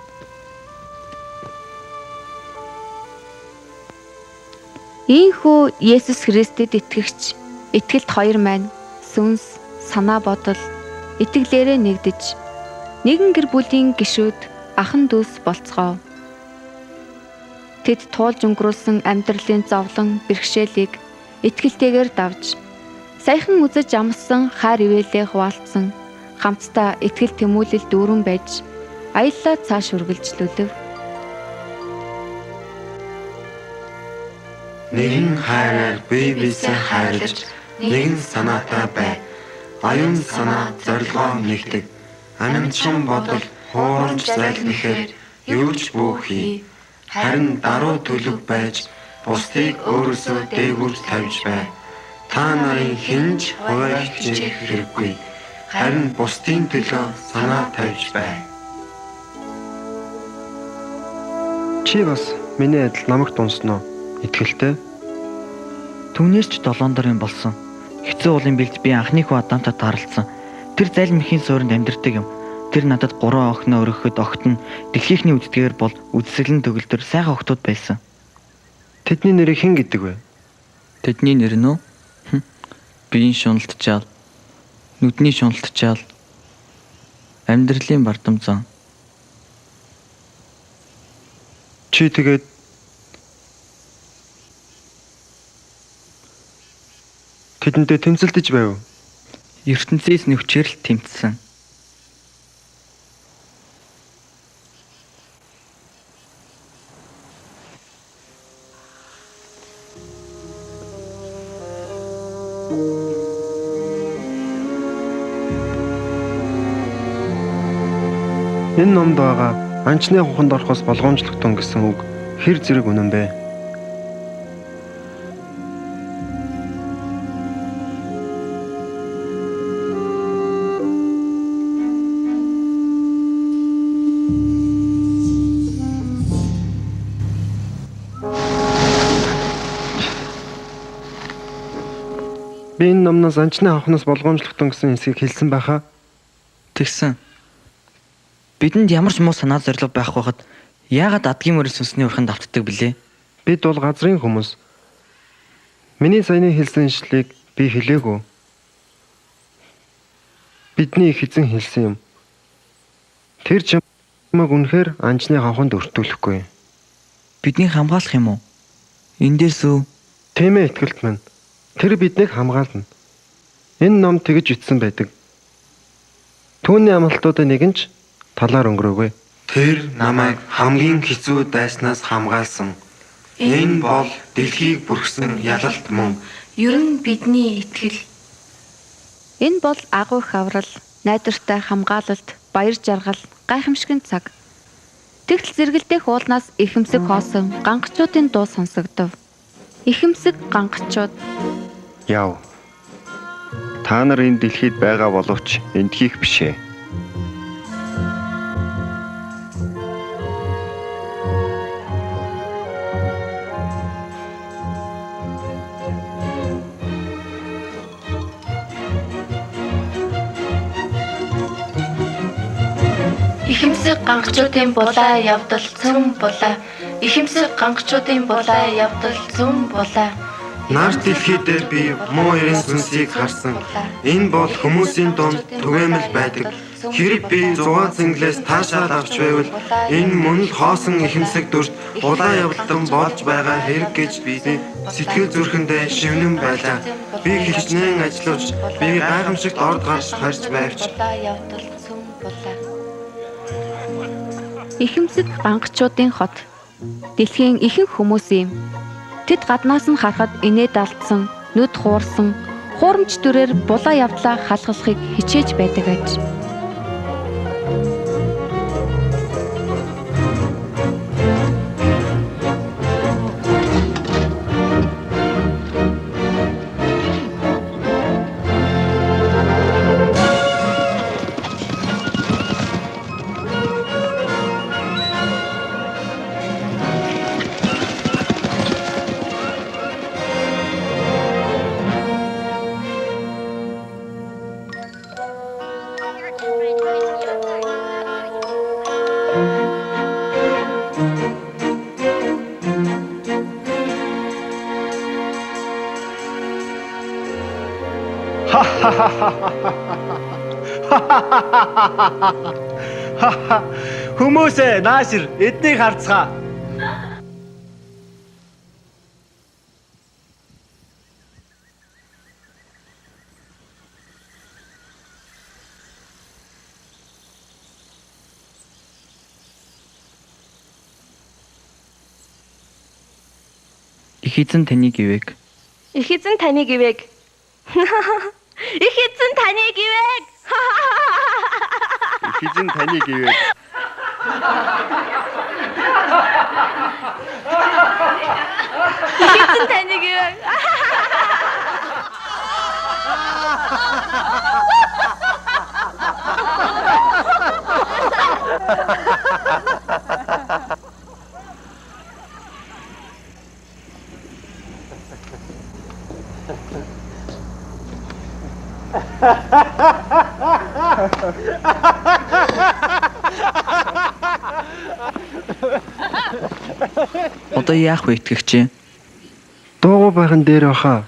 Ийхүү Есүс Христэд итгэгч итгэлт хоёр маань сүнс, санаа бодол, итгэлээрээ нэгдэж нэгэн гэр бүлийн гишүүд ахан дүүс болцгоо. Тэд туулж өнгөрүүлсэн амьдралын зовлон бэрхшээлийг итгэлтэйгээр давж саяхан үзэж амссан хайр ивэлээ хуваалцсан хамтдаа итгэл тэмүүлэл дүүрэн байж аяллаа цааш үргэлжлүүлв. Нэгэн хайраар бие биесээ хайрлаж, нэгэн санаатай бай. Аюун санаа зорилгоо нэгдэг. Аминчин бодол хуурамч зайлныхээр юу ч бүүхий. Харин даруй төлөв байж бусдыг өөрөөсөө дээгүүр тавьж бай. Та нарын хинж хуваалцах хэрэггүй. Харин бусдын төлөө санаа тавьж бай. Чи бас миний адил намайг дунсноо. Итгэлтэй. Түүнээс ч 7 дарын болсон. Хэцүү уулын бэлд би анхны хүү Адамтай тааралцсан. Тэр залим ихийн суурьнд амьдардаг юм. Тэр надад 3 охиноо өргөхөд огт нь дэлхийхний үддгээр бол үдсгэлэн төгөлдөр сайхан охтууд байсан. Тэдний нэрийг хэн гэдэг вэ? Тэдний нэр нь үү? Биеийн шуналтчаал, нүдний шуналтчаал, амьдралын бардамзан. Чи тэгээд тэдэнтэй тэмцэлдэж байв. ертөнцөөс нөхчээр л тэмцсэн. Энэ номд байгаа анчны хуханд орохоос болгоомжлогдсон гэсэн үг хэр зэрэг үнэн бэ? Би энэ номноос анчны хухнаас болгоомжлогдсон гэсэн хэсгийг хэлсэн байхаа. Тэгсэн. Бидэнд ямар ч муу санаа зориг байх байхад яагаад адгийн мөрөс сүнсний урханд автдаг билээ? Бид бол газрын хүмүүс. Миний саяны хэлсэн ишлийг би хэлээгүй. Бидний их эзэн хэлсэн юм. Тэр чамайг үнэхээр анчны хавханд өртүүлэхгүй. Бидний хамгаалах юм уу? Эндээс үү? Тийм ээ итгэлт минь. Тэр биднийг хамгаална. Энэ ном тэгж бичсэн байдаг. Түүний амлалтуудын нэг нь ч талаар өнгөрөөгүй. Тэр намайг хамгийн хэцүү дайснаас хамгаалсан. Энэ бол дэлхийг бүрхсэн ялалт мөн. Ер нь бидний итгэл. Энэ бол агуу их аврал, найдвартай хамгаалалт, баяр жаргал, гайхамшигын цаг. Тэгтэл зэрэгэлдэх уулнаас ихэмсэг хоосон ганхчуудын дуу сонсогдов. Ихэмсэг ганхчууд. Яв. Та нар энэ дэлхийд байгаа боловч эндхийх бишээ. Ихэмсэг ганхчуудын булаа явдал цөм булаа. Ихэмсэг ганхчуудын булаа явдал цөм булаа. Нар дэлхий дээр би муу эрен сүнсийг харсан. Энэ бол хүмүүсийн дунд түгээмэл байдаг. Хэрэг би 6 зинглээс таашаал авч байвал энэ мөн л хоосон ихэмсэг дүрт улаан явдалдан болж байгаа хэрэг гэж би сэтгэл зүрхэндээ шивнэн байлаа. Би хичнээн ажиллаж, би гайхамшигт орд гарч байвч Явдал цөм булаа. Ихэмсэг ганхчуудын хот. Дэлхийн ихэнх хүмүүс юм. Тэд гаднаас нь харахад инээд алдсан, нүд хуурсан, хуурамч дүрээр булаа явдлаа халахлахыг хичээж байдаг аж. Хүмүүсээ наашир эднийг харцгаа. Их эзэн таныг ивэг. Их эзэн таныг ивэг. Их эзэн таныг ивэг. Их эзэн таныг ивэг. Их эзэн таныг ивэг. Одоо яах вэ итгэгч? Дуугүй байхын дээр баха.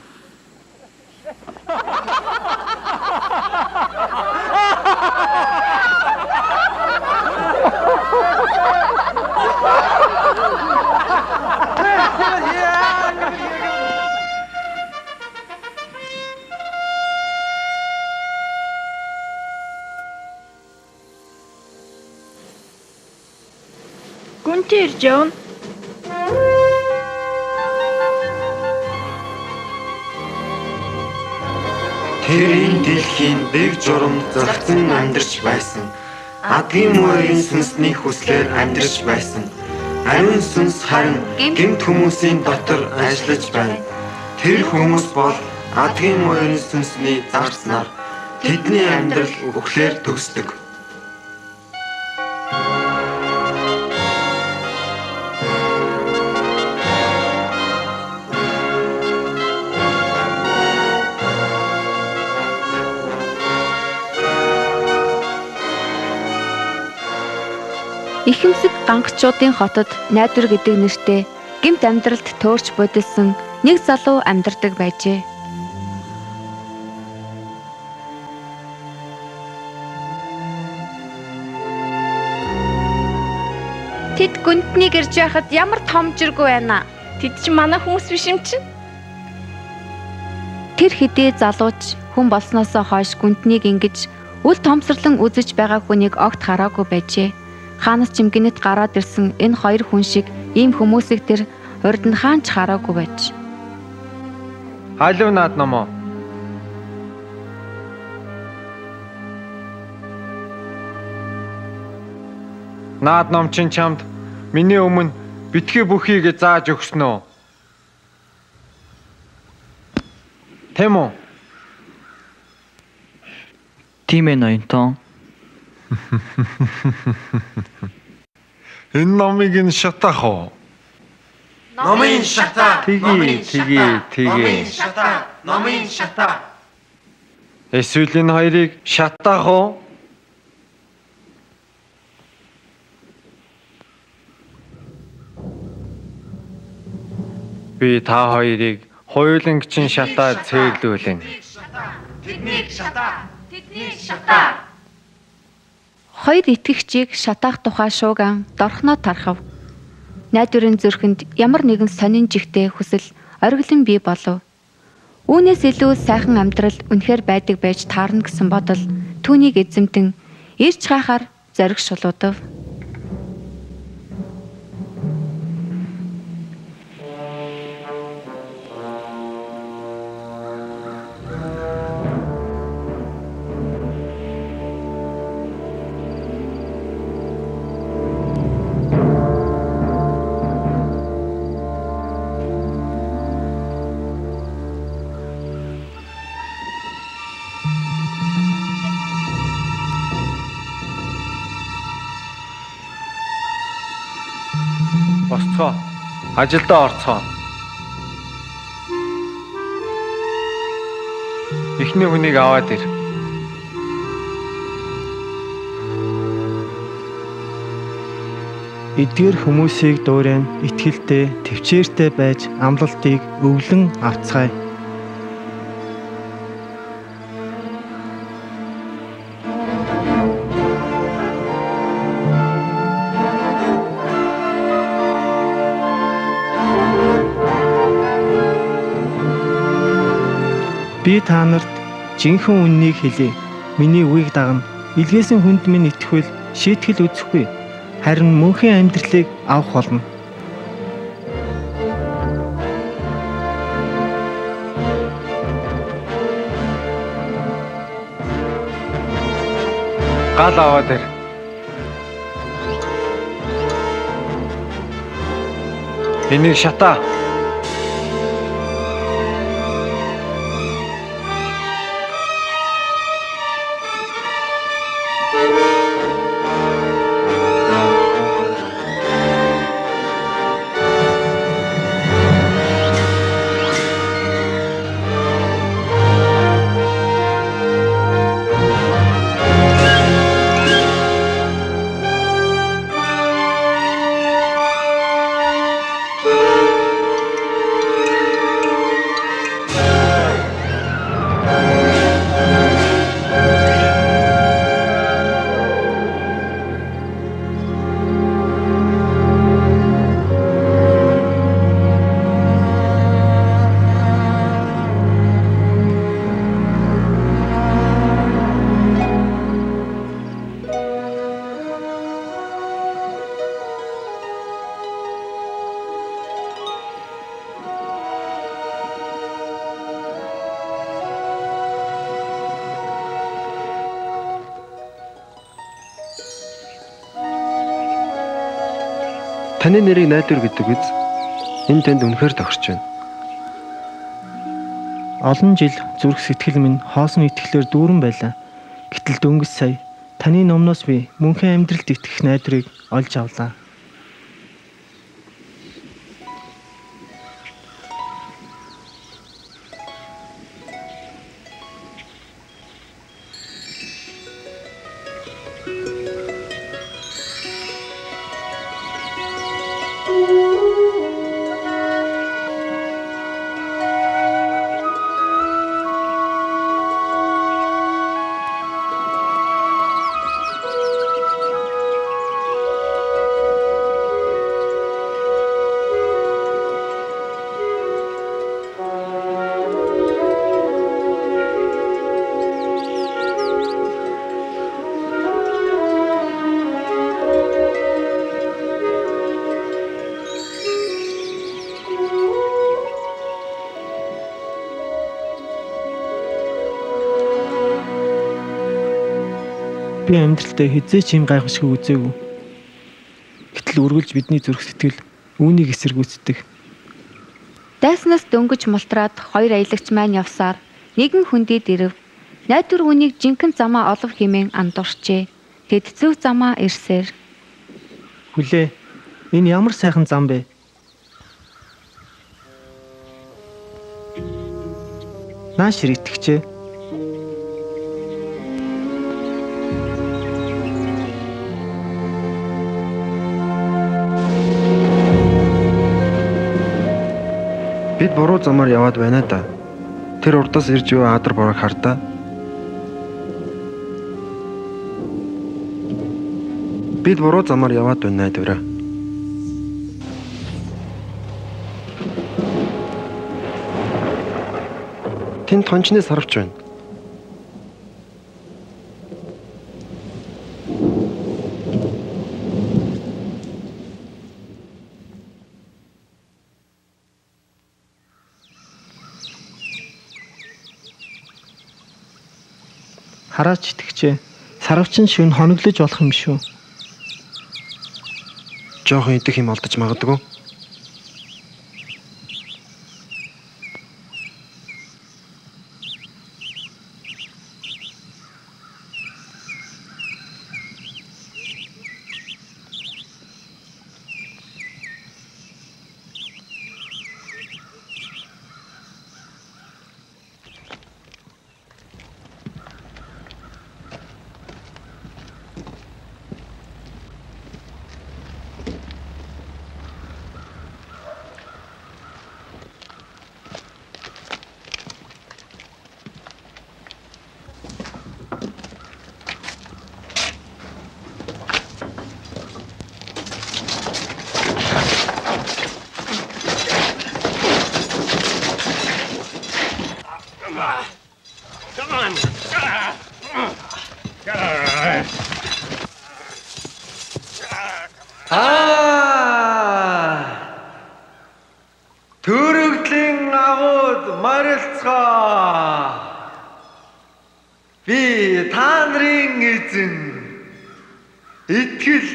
Гүнти ирж явна. Тэр энэ дэлхийн дэг журамд зогцон амьдарч байсан. Адгийн мөрийн сүнсний хүслээр амьдарч байсан. Ариун сүнс харин гэмт хүмүүсийн дотор ажиллаж байна. Тэр хүмүүс бол адгийн мөрийн сүнсний зарц нар. Тэдний амьдрал үхлээр төгсдөг. Ихэмсэг гангачуудын хотод найдвар гэдэг нэртэй гэмт амьдралд төөрч бодилсон нэг залуу амьдардаг байжээ. Тэд гүнтнийг ирж байхад ямар том жиргүй байна. Тэд чи манай хүмүүс биш юм чинь. Тэр хэдий залууч хүн болсноосоо хойш гүнтнийг ингэж үл томсрлон үзэж байгаа хүнийг огт хараагүй байжээ. Хаанаас ч гинэт гараад ирсэн энэ хоёр хүн шиг ийм хүмүүсийг тэр урд нь хаанч хараагүй байж. Халив наад номоо. Наад ном чинь чамд миний өмнө битгий бүхийг зааж өгсөн үү? Тэм үү? Тийм ээ ноёнтон. Энэ номыг нь шатаах уу? Номын шата. Тэгээ. Номын шата. Эсвэл энэ хоёрыг шатаах уу? Би та хоёрыг хуйлангчин шатаар цээрлүүлэн. Тэднийг шата. Хоёр итгэгчийг шатаах тухай шууган дорхноо тархав. Найдварын зүрхэнд ямар нэгэн сонин жигтэй хүсэл ориглон бий болов. Үүнээс илүү сайхан амьдрал үнэхээр байдаг байж таарна гэсэн бодол түүнийг эзэмтэн ирж хаахаар зориг шулуудав. Босцгоо. Ажилдаа орцгоо. Эхний хүнийг аваад ир. Эдгээр хүмүүсийг дуурайм итгэлтэй, төвчээртэй байж амлалтыг өвлөн авцгаая. Би та нарт жинхэнэ үннийг хэлье. Миний үгийг дагна. Илгээсэн хүнд минь итгэвэл шийтгэл үзэхгүй. Харин мөнхийн амьдралыг авах болно. Гал аваад ир. Энийг шатаа. Таны нэрийг найдвар гэдэг үз. Энэ тэнд үнэхээр тохирч байна. Олон жил зүрх сэтгэл минь хоосон итгэлээр дүүрэн байлаа. Гэтэл дөнгөж сая таны номноос би мөнхийн амьдралд итгэх найдварыг олж авлаа. Би амьдралдаа хизээ ч юм гайхамшиг үзээгүй. Гэтэл үргэлж бидний зүрх сэтгэл үүнийг эсэргүүцдэг. Дайснаас дөнгөж мултраад хоёр аялагч маань явсаар нэгэн хүндийд ирэв. Найдвар үнийг жинхэнэ замаа олов хэмээн андуурчээ. Тэд зөв замаа ирсээр. Хүлээ. Энэ ямар сайхан зам бэ? Нааш итгэжээ. Бид буруу замаар яваад байна да. Тэр урдаас ирж юу адар борог хартаа. Бид буруу замаар яваад байна найдвараа. Тэнд тончны сарвч байна. Хараач итгэжээ. Сарвчин шивн хоноглож болох юм шүү. Жохон идэх юм олдож магадгүй. марилцгаа. Би та нарын эзэн итгэл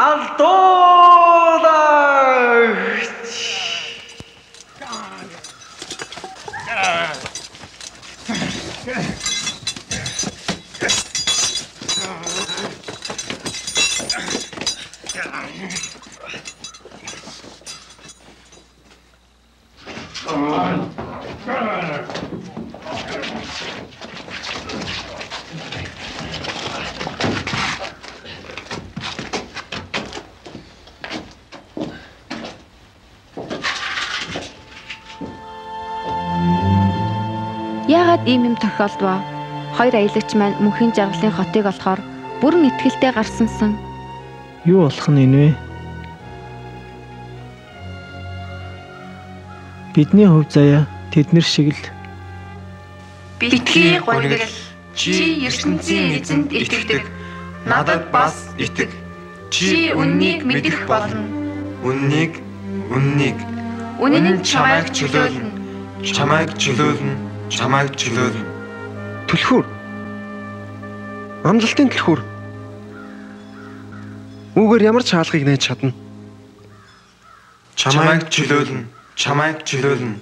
алдуулагч. Яагаад ийм юм тохиолдвоо? Хоёр аялагч маань мөнхийн жаргалын хотыг олохоор бүрэн итгэлтэй гарсансан. Юу болох нь энэ вэ? Бидний хувь заяа тэднэр шиг л Битгий гонигл чи ертөнцийн эзэнд итгэдэг. Надад бас итэг. Чи үннийг мэдэх болно. Үннийг Үнэн нь чамайг чөлөөлнө. чамайг чөлөөлнө. Түлхүүр. Амлалтын түлхүүр. Үүгээр ямар ч хаалгыг нээж чадна. Чамайг чөлөөлнө.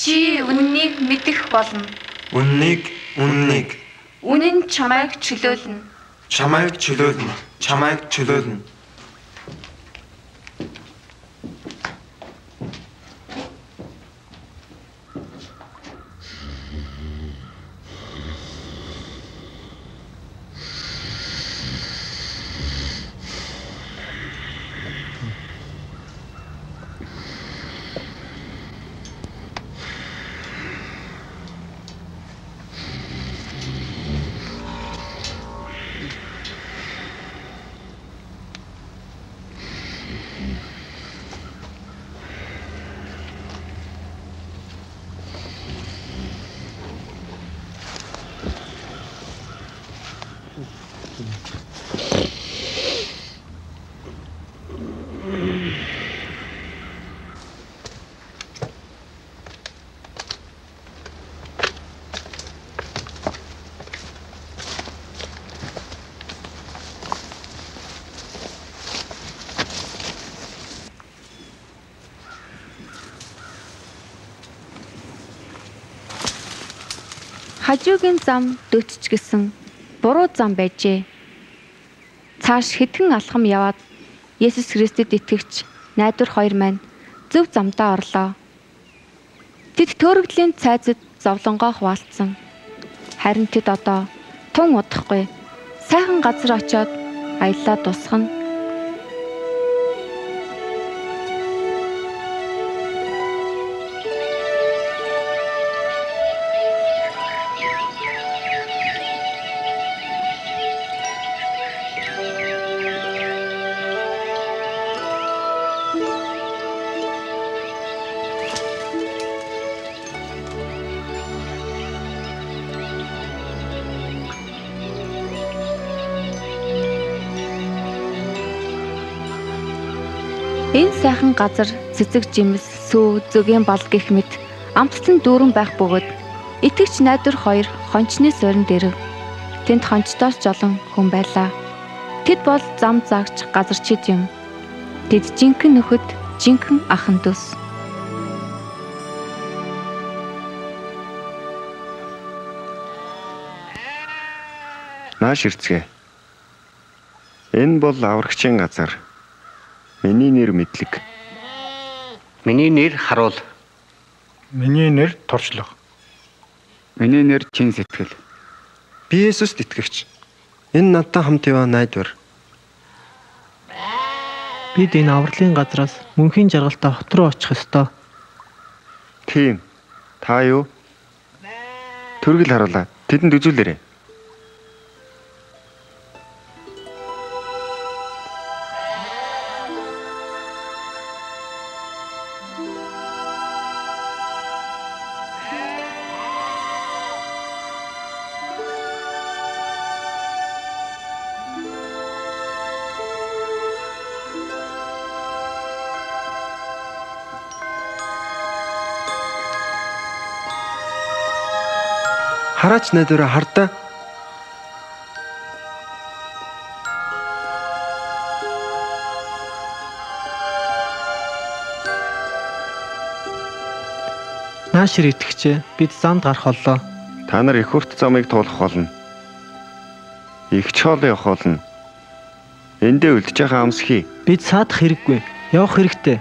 Чи үннийг мэдэх болно. Үннийг. Үнэн нь чамайг чөлөөлнө. чамайг чөлөөлнө. Хажуугийн зам дөтч гисэн буруу зам байжээ. Цааш хэдхэн алхам яваад Есүс Христэд итгэгч найдвар хоёр маань зөв замдаа орлоо. Тэд төөрөгдлийн цайзад зовлонгоо хуваалцсан. Харин тэд одоо тун удахгүй сайхан газар очиод аяллаа дуусгана. Энэ сайхан газар цэцэг жимс, сүү, зөгийн бол гэх мэт амттан дүүрэн байх бөгөөд итгэгч найдвар хоёр хончны суурин дэрв. Тэнд хончдоос жолон хүн байлаа. Тэд бол зам заагч газарчид юм. Тэд жинхэнэ нөхөд, жинхэнэ ахан дүүс. Нааш ирцгээ. Энэ бол аврагчийн газар. Миний нэр мэдлэг. Миний нэр харуул. Миний нэр туршлага. Миний нэр чин сэтгэл. Би Есүст итгэгч. Энэ надтай хамт яваа найдвар. бид энэ авралын газраас мөнхийн жаргалтай хот руу очих ёстой. Тийм. Та юу? Төргөл харуулаа. Тэдэнд үзүүлээрэй. Хараач найдвараа хардаа. Наашир итгэжээ. Бид замд гарах боллоо. Та нар их урт замыг туулах болно. Их чоол явах болно. Эндээ үлдэж байгаа амсхий. Бид саадах хэрэггүй. Явах хэрэгтэй.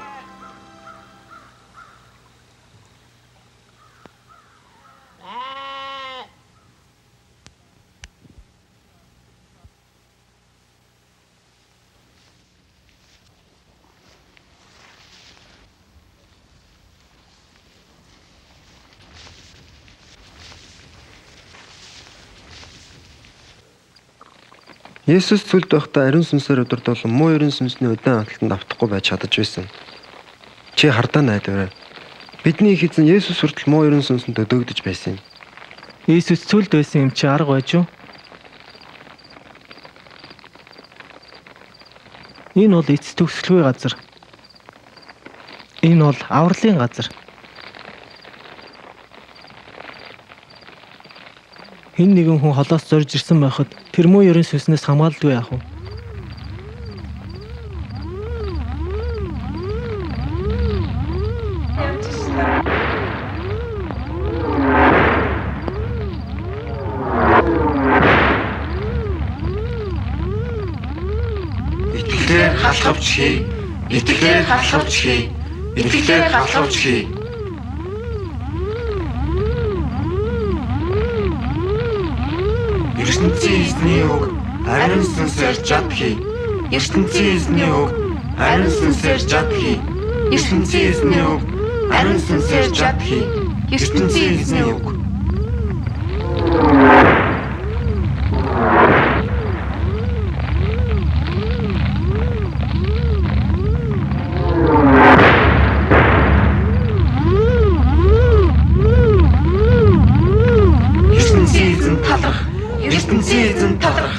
Есүс цүлд байхдаа ариун сүнсээр өдөрдүүлэн муу ерөн сүнсний удаан хаталтанд автахгүй байж чадаж байсан. Чи хардаа найдвараа. Бидний их эзэн Есүс хүртэл муу ерөн сүнсэнд өдөөгдөж байсан юм. Иесус цүлд байсан юм чи арга байж юу? Энэ бол эцэс төгсөлгүй газар. Энэ бол авралын газар. Хэн нэгэн хүн холоос зорж ирсэн байхад тэр муу ерөн сүнснээс хамгаалдаггүй яах вэ? Итгэлээр халахвч хий. Итгэлээр халахвч хий. Итгэлээр халахвч хий. ертөнцийн эзний үг ариун сүнсээр жадхий. ертөнцийн эзний үг ариун сүнсээр жадхий. ертөнцийн эзний үг ариун сүнсээр жадхий. ертөнцийн эзний үг. ертөнцийн эзэн таларх.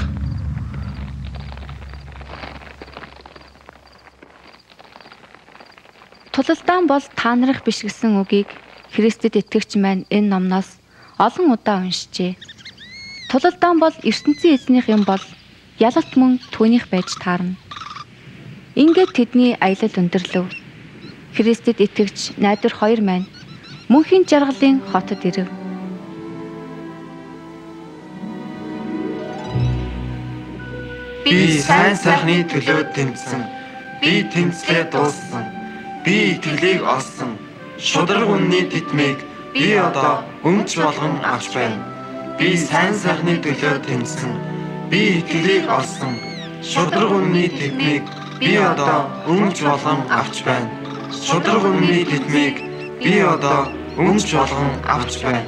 Тулалдаан бол та нарыг биш гэсэн үгийг Христэд итгэгч маань энэ номноос олон удаа уншжээ. Тулалдаан бол ертөнцийн эзнийх юм бол ялалт мөн түүнийх байж таарна. Ингээд тэдний аялал өндөрлөв. Христэд итгэгч найдвар хоёр маань мөнхийн жаргалын хотод ирэв. Би сайн сайхны төлөө тэмцсэн. Би тэмцлээ дууссан. Би итгэлийг олсон. Шудраг үнний тэтмийг би одоо өмч болгон авч байна. Би сайн сайхны төлөө тэмцсэн. Би итгэлийг олсон. Шудраг үнний тэтмийг би одоо өмч болгон авч байна. Шудраг үнний тэтмийг би одоо өмч болгон авч байна.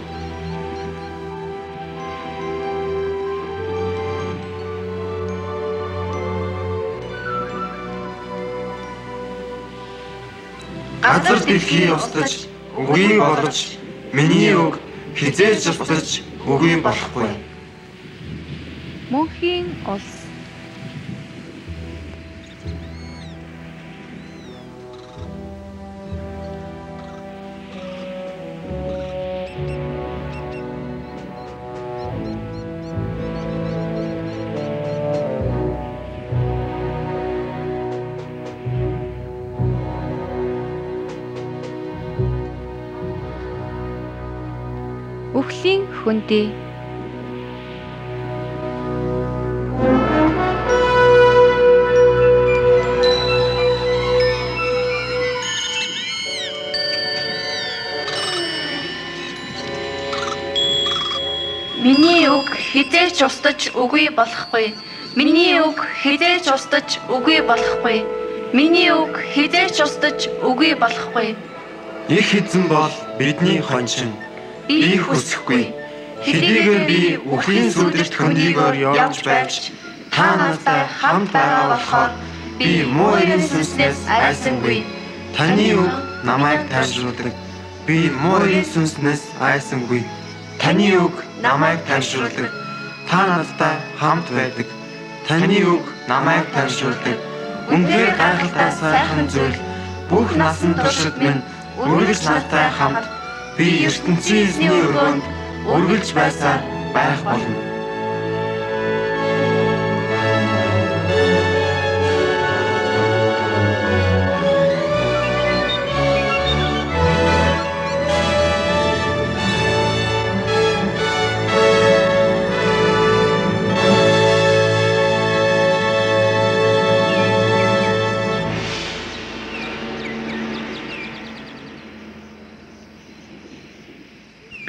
Газар дэлхий устж үгүй болгож миний үг хизээж устж үгүй болохгүй. Мөнхийн улс. Үхлийн хөндий. Миний үг хизээч устж үгүй болохгүй. Миний үг хизээч устж үгүй болохгүй. Миний үг хизээч устж үгүй болохгүй. Их эзэн бол бидний хончин. Би хүсэхгүй. Хэдийгээр би үхлийн сүлжит хөндийгөөр явж байж та нартай хамт байгаа болохоор би муу эрен сүнснээс айсангүй. Таны үг намайг тайвшруулдаг. Би муу эрен сүнснээс айсангүй. Таны үг намайг тайвшруулдаг. Та надтай хамт байдаг. Таны үг намайг тайвшруулдаг. Үнээр гайхалтай сайхан зүйл бүх насан туршид минь үргэлж надтай хамт. Би ертөнцийн эзний өргөнд үргэлж байсаар байх болно.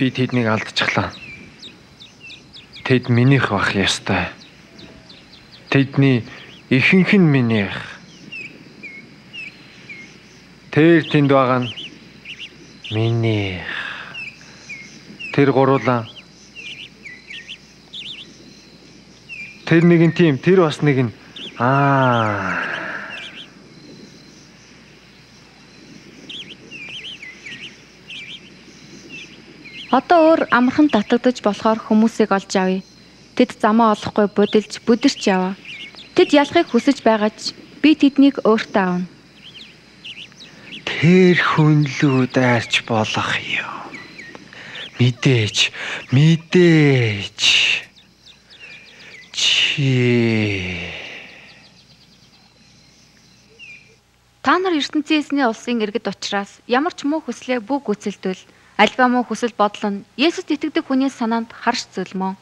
Би тэднийг алдчихлаа. Тэд минийх байх ёстой. Тэдний ихэнх нь минийх. Тэр тэнд байгаа нь минийх. Тэр гуруулаа. Тэр нэг нь тийм, тэр бас нэг нь Одоо өөр амархан татагдаж болохоор хүмүүсийг олж авъя. Тэд замаа олохгүй будилж бүдэрч яваа. Тэд ялахыг хүсэж байгаач би тэднийг өөртөө авна. Тэр хүнлүүд айрч болох юм. Мэдээж. Та нар ертөнцийн эзний улсын иргэд учраас ямар ч муу хүслээ бүх гүйцэлдвэл альва муу хүсэл бодол нь Есүст итгэдэг хүний санаанд харж зүлмөө.